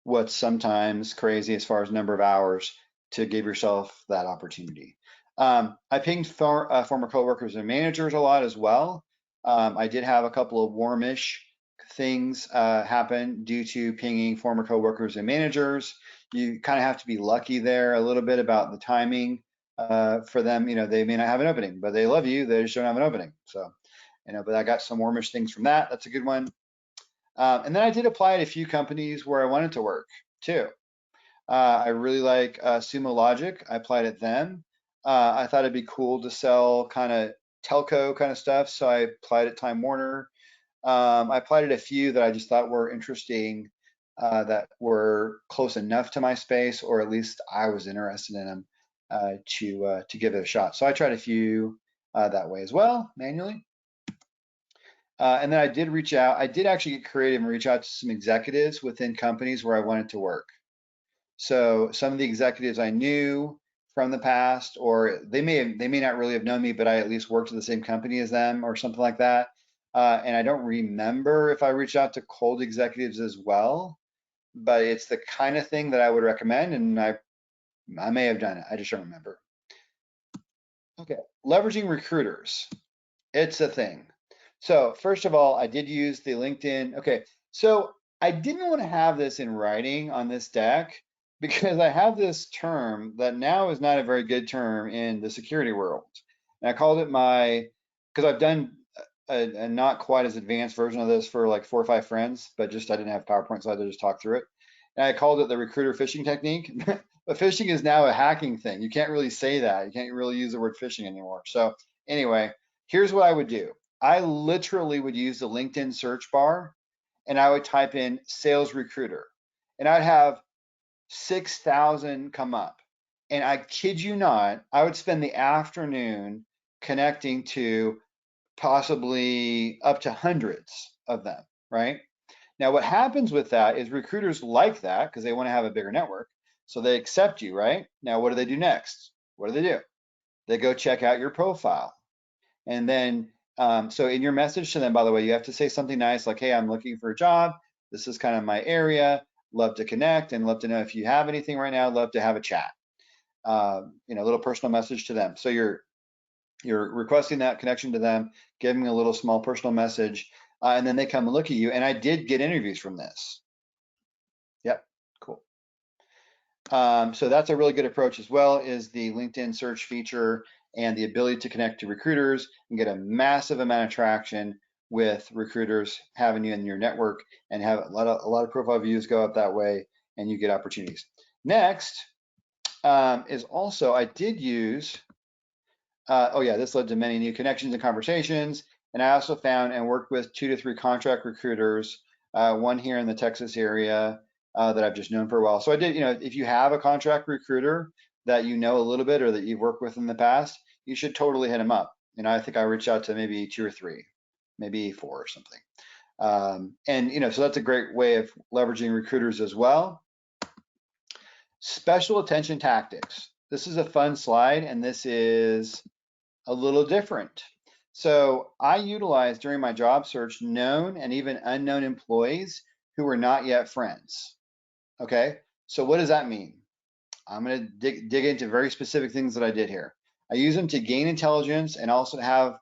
what's sometimes crazy as far as number of hours to give yourself that opportunity. I pinged former coworkers and managers a lot as well. I did have a couple of warmish things happen due to pinging former coworkers and managers. You kind of have to be lucky there a little bit about the timing for them. They may not have an opening, but they love you. They just don't have an opening. So, but I got some warmish things from that. That's a good one. And then I did apply at a few companies where I wanted to work too. I really like Sumo Logic. I applied at them. I thought it'd be cool to sell kind of telco kind of stuff, so I applied at Time Warner. I applied at a few that I just thought were interesting, that were close enough to my space, or at least I was interested in them to give it a shot. So I tried a few that way as well, manually. And then I did reach out. I did actually get creative and reach out to some executives within companies where I wanted to work. So some of the executives I knew from the past, or they may not really have known me, but I at least worked at the same company as them or something like that. And I don't remember if I reached out to cold executives as well, but it's the kind of thing that I would recommend, and I may have done it. I just don't remember. Okay, leveraging recruiters. It's a thing. So first of all, I did use the LinkedIn. Okay, so I didn't want to have this in writing on this deck because I have this term that now is not a very good term in the security world. And I called it because I've done a not quite as advanced version of this for like 4 or 5 friends, but just I didn't have PowerPoint slides, I just talked through it. And I called it the recruiter phishing technique. But phishing is now a hacking thing. You can't really say that. You can't really use the word phishing anymore. So anyway, here's what I would do. I literally would use the LinkedIn search bar and I would type in sales recruiter and I'd have 6,000 come up. And I kid you not, I would spend the afternoon connecting to possibly up to hundreds of them, right? Now, what happens with that is recruiters like that because they want to have a bigger network. So they accept you, right? Now, what do they do next? What do? They go check out your profile. And then, so in your message to them, by the way, you have to say something nice like, hey, I'm looking for a job. This is kind of my area. Love to connect and love to know if you have anything right now. Love to have a chat. A little personal message to them. So you're requesting that connection to them, giving a little small personal message, and then they come and look at you. And I did get interviews from this. Yep, cool. So that's a really good approach as well, is the LinkedIn search feature and the ability to connect to recruiters and get a massive amount of traction with recruiters having you in your network and have a lot of profile views go up that way and you get opportunities. Next is also, I did use, this led to many new connections and conversations. And I also found and worked with 2 to 3 contract recruiters, one here in the Texas area, that I've just known for a while. So I did, if you have a contract recruiter that you know a little bit or that you've worked with in the past, you should totally hit them up. I think I reached out to maybe 2 or 3, maybe 4 or something. So that's a great way of leveraging recruiters as well. Special attention tactics. This is a fun slide, and this is a little different. So I utilized during my job search known and even unknown employees who were not yet friends. Okay, so what does that mean? I'm going to dig into very specific things that I did here. I use them to gain intelligence and also to have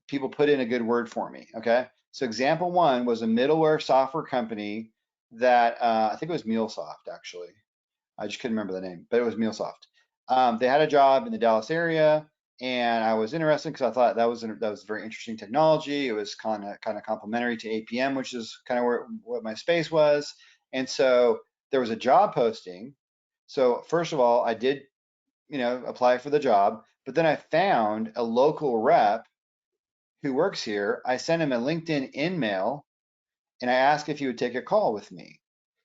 people put in a good word for me. Okay, so example 1 was a middleware software company that I think it was MuleSoft actually. I just couldn't remember the name, but it was MuleSoft. They had a job in the Dallas area and I was interested because I thought that was very interesting technology. It was kind of complementary to APM, which is kind of what my space was. And so there was a job posting. So first of all, I did, apply for the job, but then I found a local rep who works here. I sent him a LinkedIn in-mail and I asked if he would take a call with me.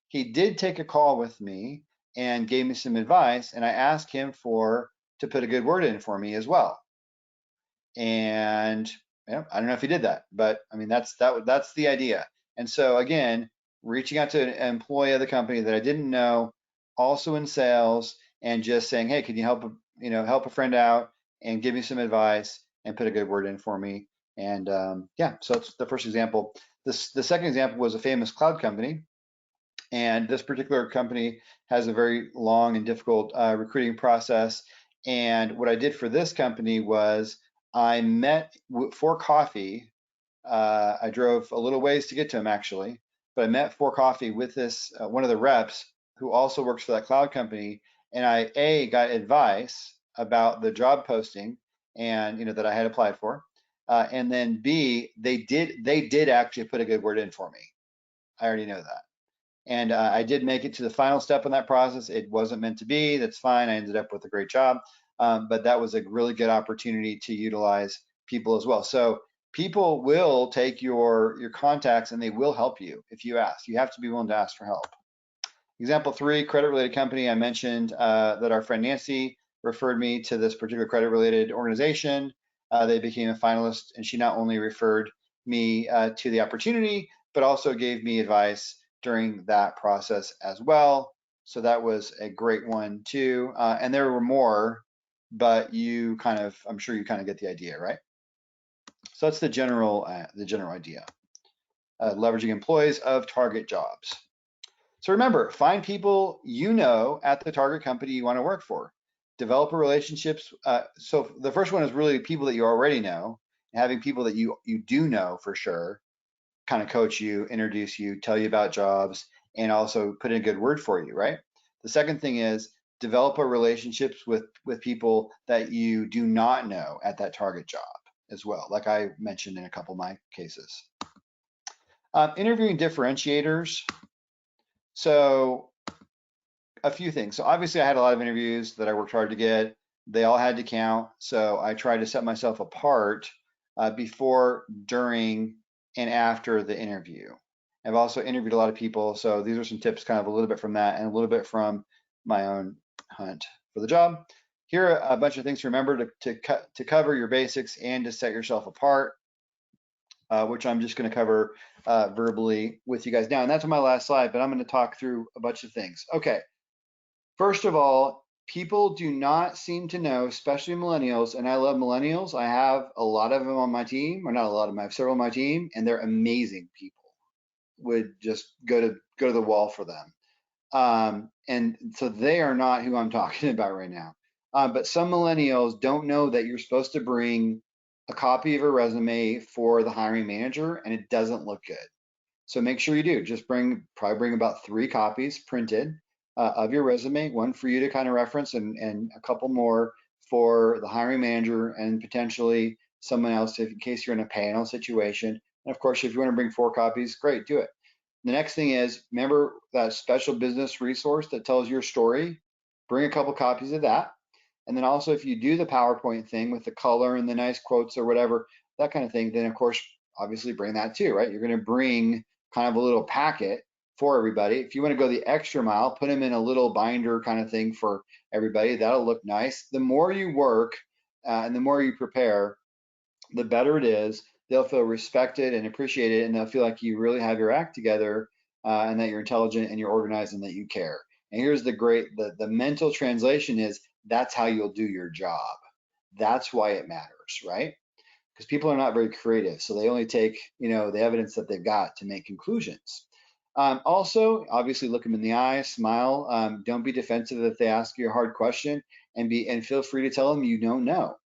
He did take a call with me and gave me some advice, and I asked him to put a good word in for me as well. And I don't know if he did that, but I mean that's the idea. And so again, reaching out to an employee of the company that I didn't know, also in sales, and just saying, hey, can you help a friend out and give me some advice and put a good word in for me. And yeah, so that's the first example. The second example was a famous cloud company, and this particular company has a very long and difficult recruiting process. And what I did for this company was I met for coffee. I drove a little ways to get to him actually, but I met for coffee with this one of the reps who also works for that cloud company, and I got advice about the job posting and that I had applied for, and then B, they did actually put a good word in for me. I already know that. And I did make it to the final step in that process. It wasn't meant to be. That's fine. I ended up with a great job. But that was a really good opportunity to utilize people as well. So people will take your contacts and they will help you if you ask. You have to be willing to ask for help. Example 3, credit related company. I mentioned that our friend Nancy referred me to this particular credit related organization. They became a finalist, and she not only referred me to the opportunity, but also gave me advice during that process as well. So that was a great one too. And there were more, but I'm sure you kind of get the idea, right? So that's the general idea. Leveraging employees of target jobs. So remember, find people at the target company you want to work for. Develop relationships. So the first one is really people that you already know, having people that you do know for sure, kind of coach you, introduce you, tell you about jobs, and also put in a good word for you, right? The second thing is develop relationships with people that you do not know at that target job as well, like I mentioned in a couple of my cases. Interviewing differentiators. So a few things. So obviously I had a lot of interviews that I worked hard to get. They all had to count. So I tried to set myself apart before, during, and after the interview. I've also interviewed a lot of people. So these are some tips, kind of a little bit from that and a little bit from my own hunt for the job. Here are a bunch of things to remember to cover your basics and to set yourself apart, which I'm just going to cover verbally with you guys now. And that's on my last slide, but I'm going to talk through a bunch of things. Okay. First of all, people do not seem to know, especially millennials, and I love millennials. I have a lot of them on my team, or not a lot of them, I have several on my team, and they're amazing people. Would just go to the wall for them. And so they are not who I'm talking about right now. But some millennials don't know that you're supposed to bring a copy of a resume for the hiring manager, and it doesn't look good. So make sure you do. Just probably bring about 3 copies printed of your resume, one for you to kind of reference, and a couple more for the hiring manager and potentially someone else in case you're in a panel situation. And of course, if you want to bring 4 copies, great, do it. The next thing is, remember that special business resource that tells your story? Bring a couple copies of that. And then also, if you do the PowerPoint thing with the color and the nice quotes or whatever, that kind of thing, then of course, obviously bring that too, right? You're going to bring kind of a little packet for everybody. If you want to go the extra mile, put them in a little binder kind of thing for everybody. That'll look nice. The more you work and the more you prepare, the better it is. They'll feel respected and appreciated, and they'll feel like you really have your act together and that you're intelligent and you're organized and that you care. And here's the mental translation is that's how you'll do your job. That's why it matters, right? Because people are not very creative, so they only take the evidence that they've got to make conclusions. Also, obviously, look them in the eye, smile. Don't be defensive if they ask you a hard question, and feel free to tell them you don't know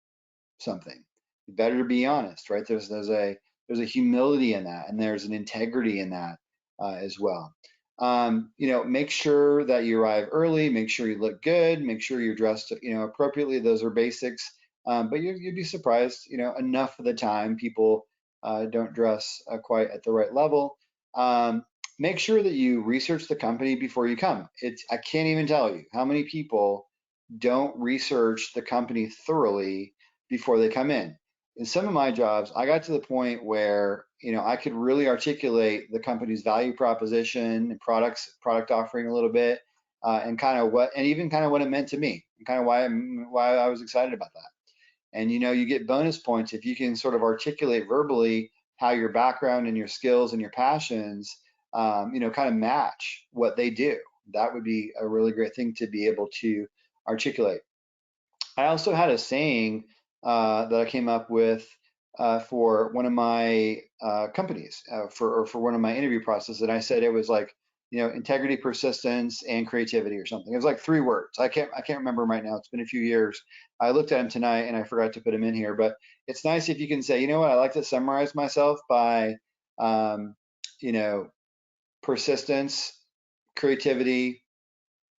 something. Better to be honest, right? There's a humility in that, and there's an integrity in that as well. Make sure that you arrive early. Make sure you look good. Make sure you're dressed appropriately. Those are basics. But you'd be surprised, enough of the time people don't dress quite at the right level. Make sure that you research the company before you come. I can't even tell you how many people don't research the company thoroughly before they come in. In some of my jobs, I got to the point where, I could really articulate the company's value proposition, product offering a little bit, and even kind of what it meant to me, and kind of why I was excited about that. And you get bonus points if you can sort of articulate verbally how your background and your skills and your passions, kind of match what they do. That would be a really great thing to be able to articulate. I also had a saying that I came up with for one of my companies for one of my interview processes, and I said it was like, integrity, persistence, and creativity or something. It was like 3 words. I can't remember them right now. It's been a few years. I looked at them tonight and I forgot to put them in here. But it's nice if you can say, you know what, I like to summarize myself by, you know, persistence, creativity,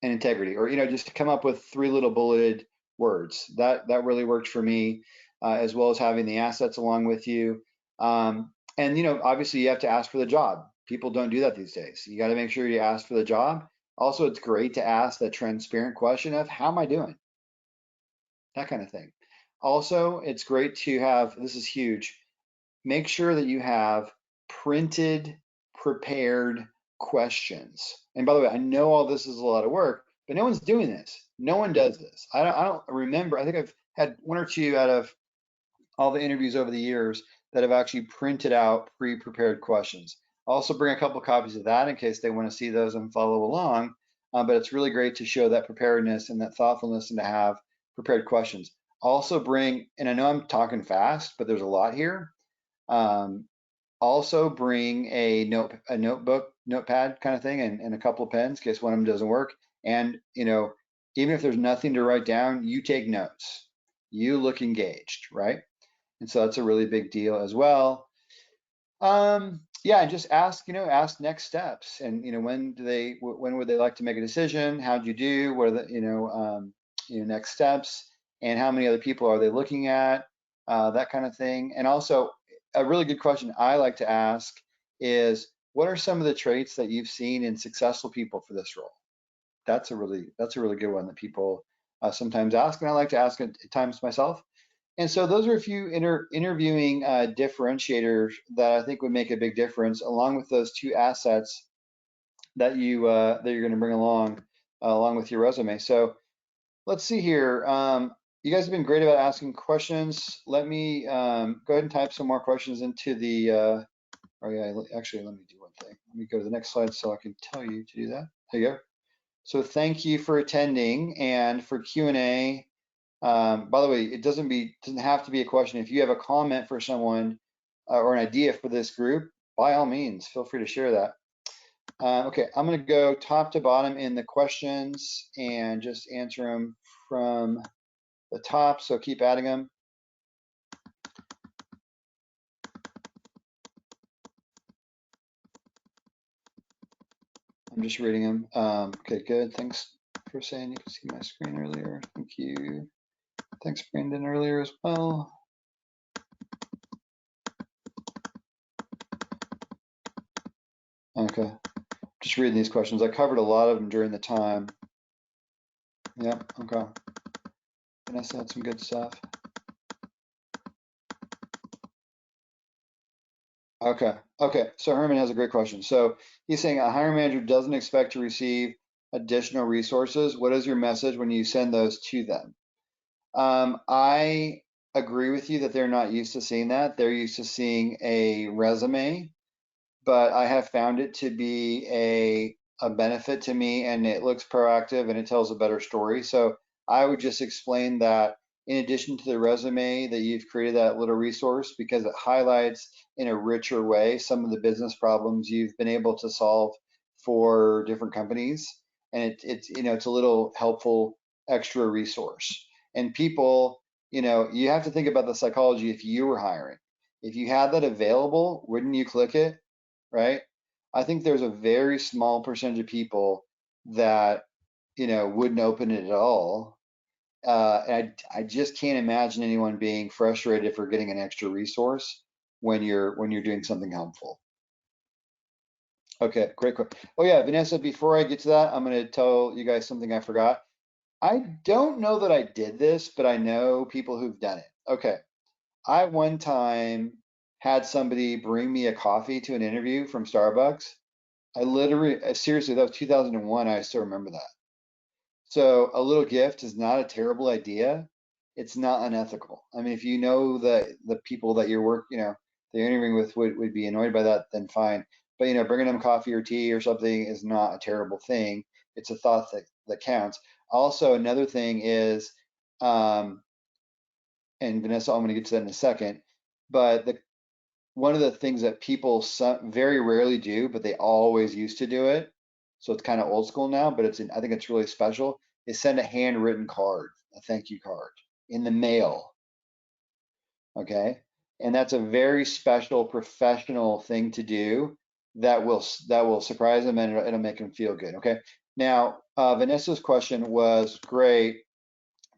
and integrity, or just come up with 3 little bulleted words. That really worked for me, as well as having the assets along with you. And obviously you have to ask for the job. People don't do that these days. You got to make sure you ask for the job. Also, it's great to ask that transparent question of how am I doing? That kind of thing. Also, it's great to have, this is huge, make sure that you have printed, prepared questions. And by the way, I know all this is a lot of work, but no one's doing this. No one does this. I don't remember. I think I've had 1 or 2 out of all the interviews over the years that have actually printed out pre-prepared questions. Also bring a couple copies of that in case they want to see those and follow along. But it's really great to show that preparedness and that thoughtfulness and to have prepared questions. Also bring, and I know I'm talking fast, but there's a lot here. Also bring a notebook, notepad kind of thing, and a couple of pens in case one of them doesn't work. And even if there's nothing to write down, you take notes. You look engaged, right? And so that's a really big deal as well. Yeah, and just ask next steps, and when would they like to make a decision? How'd you do? What are the next steps, and how many other people are they looking at? That kind of thing. And also, a really good question I like to ask is, what are some of the traits that you've seen in successful people for this role? That's a really good one that people sometimes ask, and I like to ask it at times myself. And so those are a few interviewing differentiators that I think would make a big difference, along with those 2 assets that you're going to bring along with your resume. So let's see here. You guys have been great about asking questions. Let me go ahead and type some more questions into the. Oh yeah, actually, let me do one thing. Let me go to the next slide so I can tell you to do that. There you go. So thank you for attending, and for Q&A. By the way, it doesn't have to be a question. If you have a comment for someone or an idea for this group, by all means, feel free to share that. Okay, I'm going to go top to bottom in the questions and just answer them from the top. So keep adding them. I'm just reading them. Okay, good. Thanks for saying you could see my screen earlier. Thank you. Thanks, Brandon, earlier as well. Okay, just reading these questions. I covered a lot of them during the time. Yep, okay. Vanessa had some good stuff. Okay. So Herman has a great question. So he's saying a hiring manager doesn't expect to receive additional resources. What is your message when you send those to them? I agree with you that they're not used to seeing that. They're used to seeing a resume, but I have found it to be a benefit to me, and it looks proactive and it tells a better story. So I would just explain that in addition to the resume, that you've created that little resource because it highlights in a richer way some of the business problems you've been able to solve for different companies. And it's a little helpful extra resource. And people, you have to think about the psychology if you were hiring. If you had that available, wouldn't you click it? Right? I think there's a very small percentage of people that, wouldn't open it at all. And I just can't imagine anyone being frustrated for getting an extra resource when you're doing something helpful. Okay, great. Oh yeah, Vanessa, before I get to that, I'm going to tell you guys something I forgot. I don't know that I did this, but I know people who've done it. Okay. I one time had somebody bring me a coffee to an interview from Starbucks. I literally, seriously, that was 2001. I still remember that. So a little gift is not a terrible idea. It's not unethical. I mean, if you know that the people that that you're interviewing with would be annoyed by that, then fine. But bringing them coffee or tea or something is not a terrible thing. It's a thought that counts. Also, another thing is, um, and Vanessa, I'm going to get to that in a second, but one of the things that people very rarely do, but they always used to do it, so it's kind of old school now, but I think it's really special, is send a handwritten card, a thank you card, in the mail. Okay, and that's a very special professional thing to do that will surprise them, and it'll make them feel good. Okay, now Vanessa's question was great.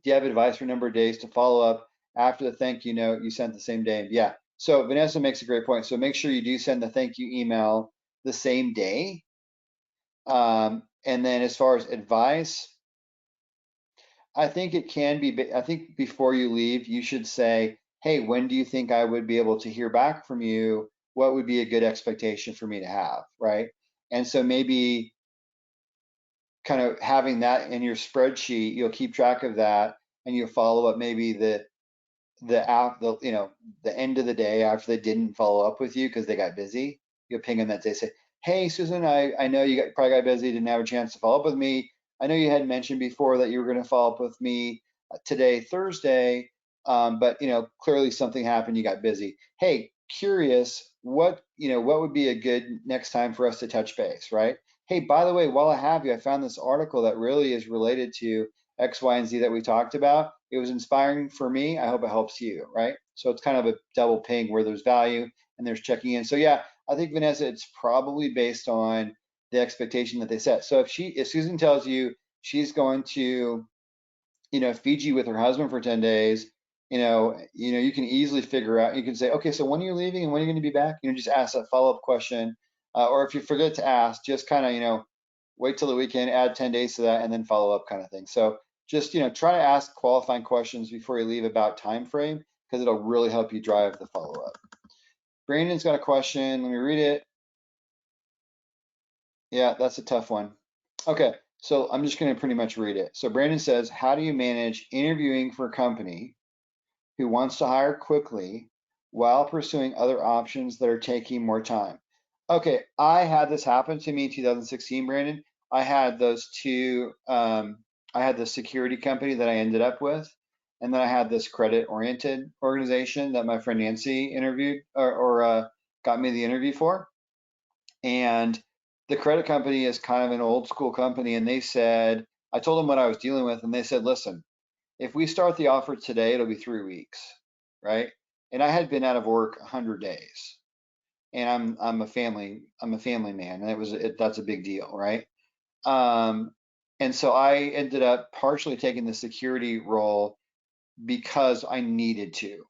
Do you have advice for a number of days to follow up after the thank you note you sent the same day? Yeah. So Vanessa makes a great point. So make sure you do send the thank you email the same day. And then as far as advice, I think it can be, I think before you leave, you should say, hey, when do you think I would be able to hear back from you? What would be a good expectation for me to have, right? And so maybe kind of having that in your spreadsheet, you'll keep track of that and you'll follow up maybe the end of the day after they didn't follow up with you because they got busy. You'll ping them that day, say, hey Susan, I know you probably got busy, didn't have a chance to follow up with me. I know you had mentioned before that you were going to follow up with me today, Thursday, but clearly something happened, you got busy. Hey, curious, what would be a good next time for us to touch base, right? Hey, by the way, while I have you, I found this article that really is related to X, Y, and Z that we talked about. It was inspiring for me. I hope it helps you, right? So it's kind of a double ping where there's value and there's checking in. So yeah, I think Vanessa, it's probably based on the expectation that they set. So if Susan tells you she's going to, Fiji with her husband for 10 days, you can easily figure out, you can say, okay, so when are you leaving and when are you going to be back? Just ask that follow-up question. Or if you forget to ask, just kind of, wait till the weekend, add 10 days to that, and then follow up kind of thing. So just, try to ask qualifying questions before you leave about time frame, because it'll really help you drive the follow-up. Brandon's got a question. Let me read it. Yeah, that's a tough one. Okay, so I'm just going to pretty much read it. So Brandon says, how do you manage interviewing for a company who wants to hire quickly while pursuing other options that are taking more time? Okay, I had this happen to me in 2016, Brandon. I had those two, I had the security company that I ended up with, and then I had this credit-oriented organization that my friend Nancy interviewed or got me the interview for. And the credit company is kind of an old school company, and they said, I told them what I was dealing with, and they said, listen, if we start the offer today, it'll be 3 weeks, right? And I had been out of work 100 days, and I'm a family man, and that's a big deal, right? Um, and so I ended up partially taking the security role because I needed to.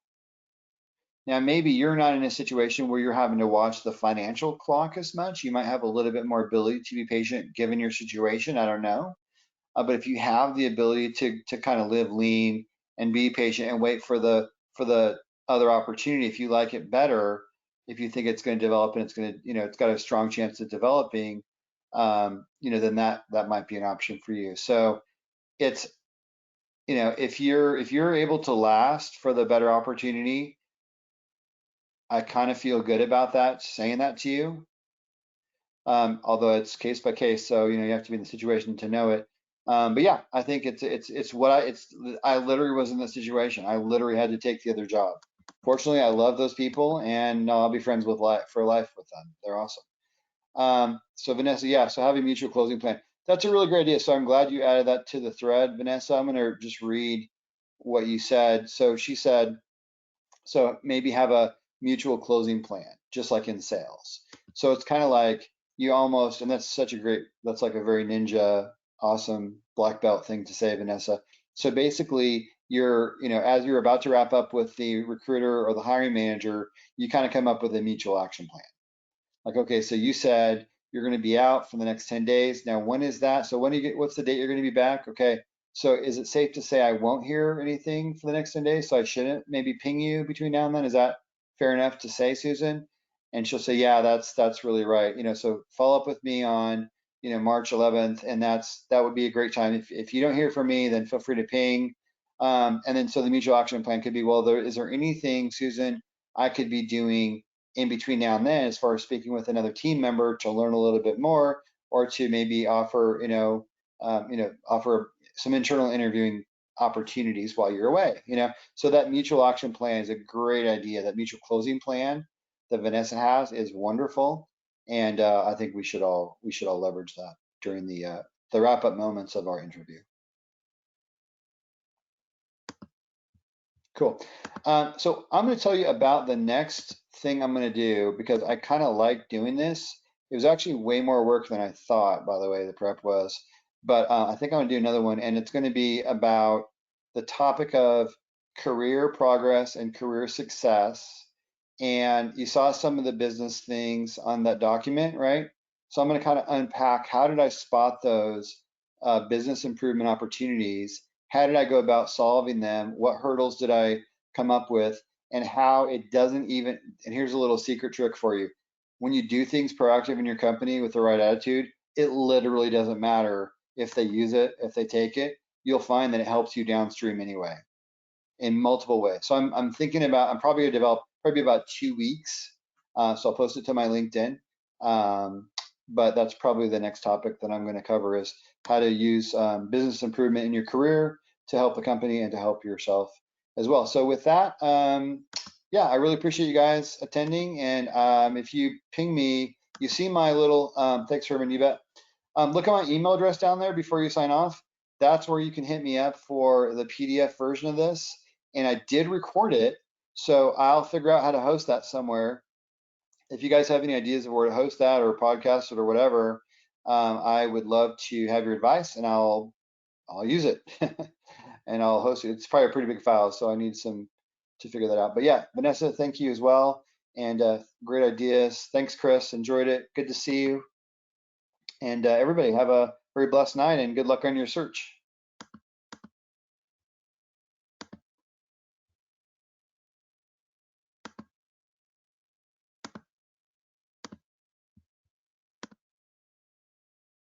Now, maybe you're not in a situation where you're having to watch the financial clock as much. You might have a little bit more ability to be patient given your situation. I don't know. But if you have the ability to kind of live lean and be patient and wait for the other opportunity, if you like it better, if you think it's going to develop and it's going to, it's got a strong chance of developing, then that might be an option for you. So it's, if you're able to last for the better opportunity, I kind of feel good about that, saying that to you. Although it's case by case, so you have to be in the situation to know it. But yeah, I think I literally was in this situation. I literally had to take the other job. Fortunately, I love those people, and I'll be friends with life for life with them. They're awesome. So Vanessa, yeah, so have a mutual closing plan. That's a really great idea. So I'm glad you added that to the thread, Vanessa. I'm gonna just read what you said. So she said, so maybe have a mutual closing plan, just like in sales. So it's kind of like you almost, and that's like a very ninja, awesome black belt thing to say, Vanessa. So basically, as you're about to wrap up with the recruiter or the hiring manager, you kind of come up with a mutual action plan. Like, okay, so you said you're going to be out for the next 10 days. Now, when is that? So what's the date you're going to be back? Okay. So is it safe to say I won't hear anything for the next 10 days? So I shouldn't maybe ping you between now and then? Is that fair enough to say, Susan? And she'll say, yeah, that's really right. So follow up with me on, March 11th, and that would be a great time. If you don't hear from me, then feel free to ping. And then so the mutual action plan could be, well, is there anything, Susan, I could be doing in between now and then, as far as speaking with another team member to learn a little bit more, or to maybe offer, offer some internal interviewing opportunities while you're away. So that mutual action plan is a great idea. That mutual closing plan that Vanessa has is wonderful, and I think we should all leverage that during the wrap up moments of our interview. Cool. So I'm going to tell you about the next thing I'm going to do, because I kind of like doing this. It was actually way more work than I thought, by the way, the prep was. But I think I'm going to do another one, and it's going to be about the topic of career progress and career success. And you saw some of the business things on that document, right? So I'm going to kind of unpack, how did I spot those business improvement opportunities? How did I go about solving them? What hurdles did I come up with? And how it doesn't even, and here's a little secret trick for you. When you do things proactive in your company with the right attitude, it literally doesn't matter if they use it, if they take it. You'll find that it helps you downstream anyway, in multiple ways. So I'm thinking about, I'm probably gonna develop probably about 2 weeks. So I'll post it to my LinkedIn. But that's probably the next topic that I'm going to cover, is how to use business improvement in your career to help the company and to help yourself as well. So with that, yeah, I really appreciate you guys attending. And if you ping me, you see my little, thanks, Herman, you bet. Look at my email address down there before you sign off. That's where you can hit me up for the PDF version of this. And I did record it, so I'll figure out how to host that somewhere. If you guys have any ideas of where to host that, or podcast it, or whatever, I would love to have your advice, and I'll use it and I'll host it. It's probably a pretty big file, so I need some to figure that out. But yeah, Vanessa, thank you as well, and great ideas. Thanks, Chris. Enjoyed it. Good to see you. And everybody have a very blessed night, and good luck on your search.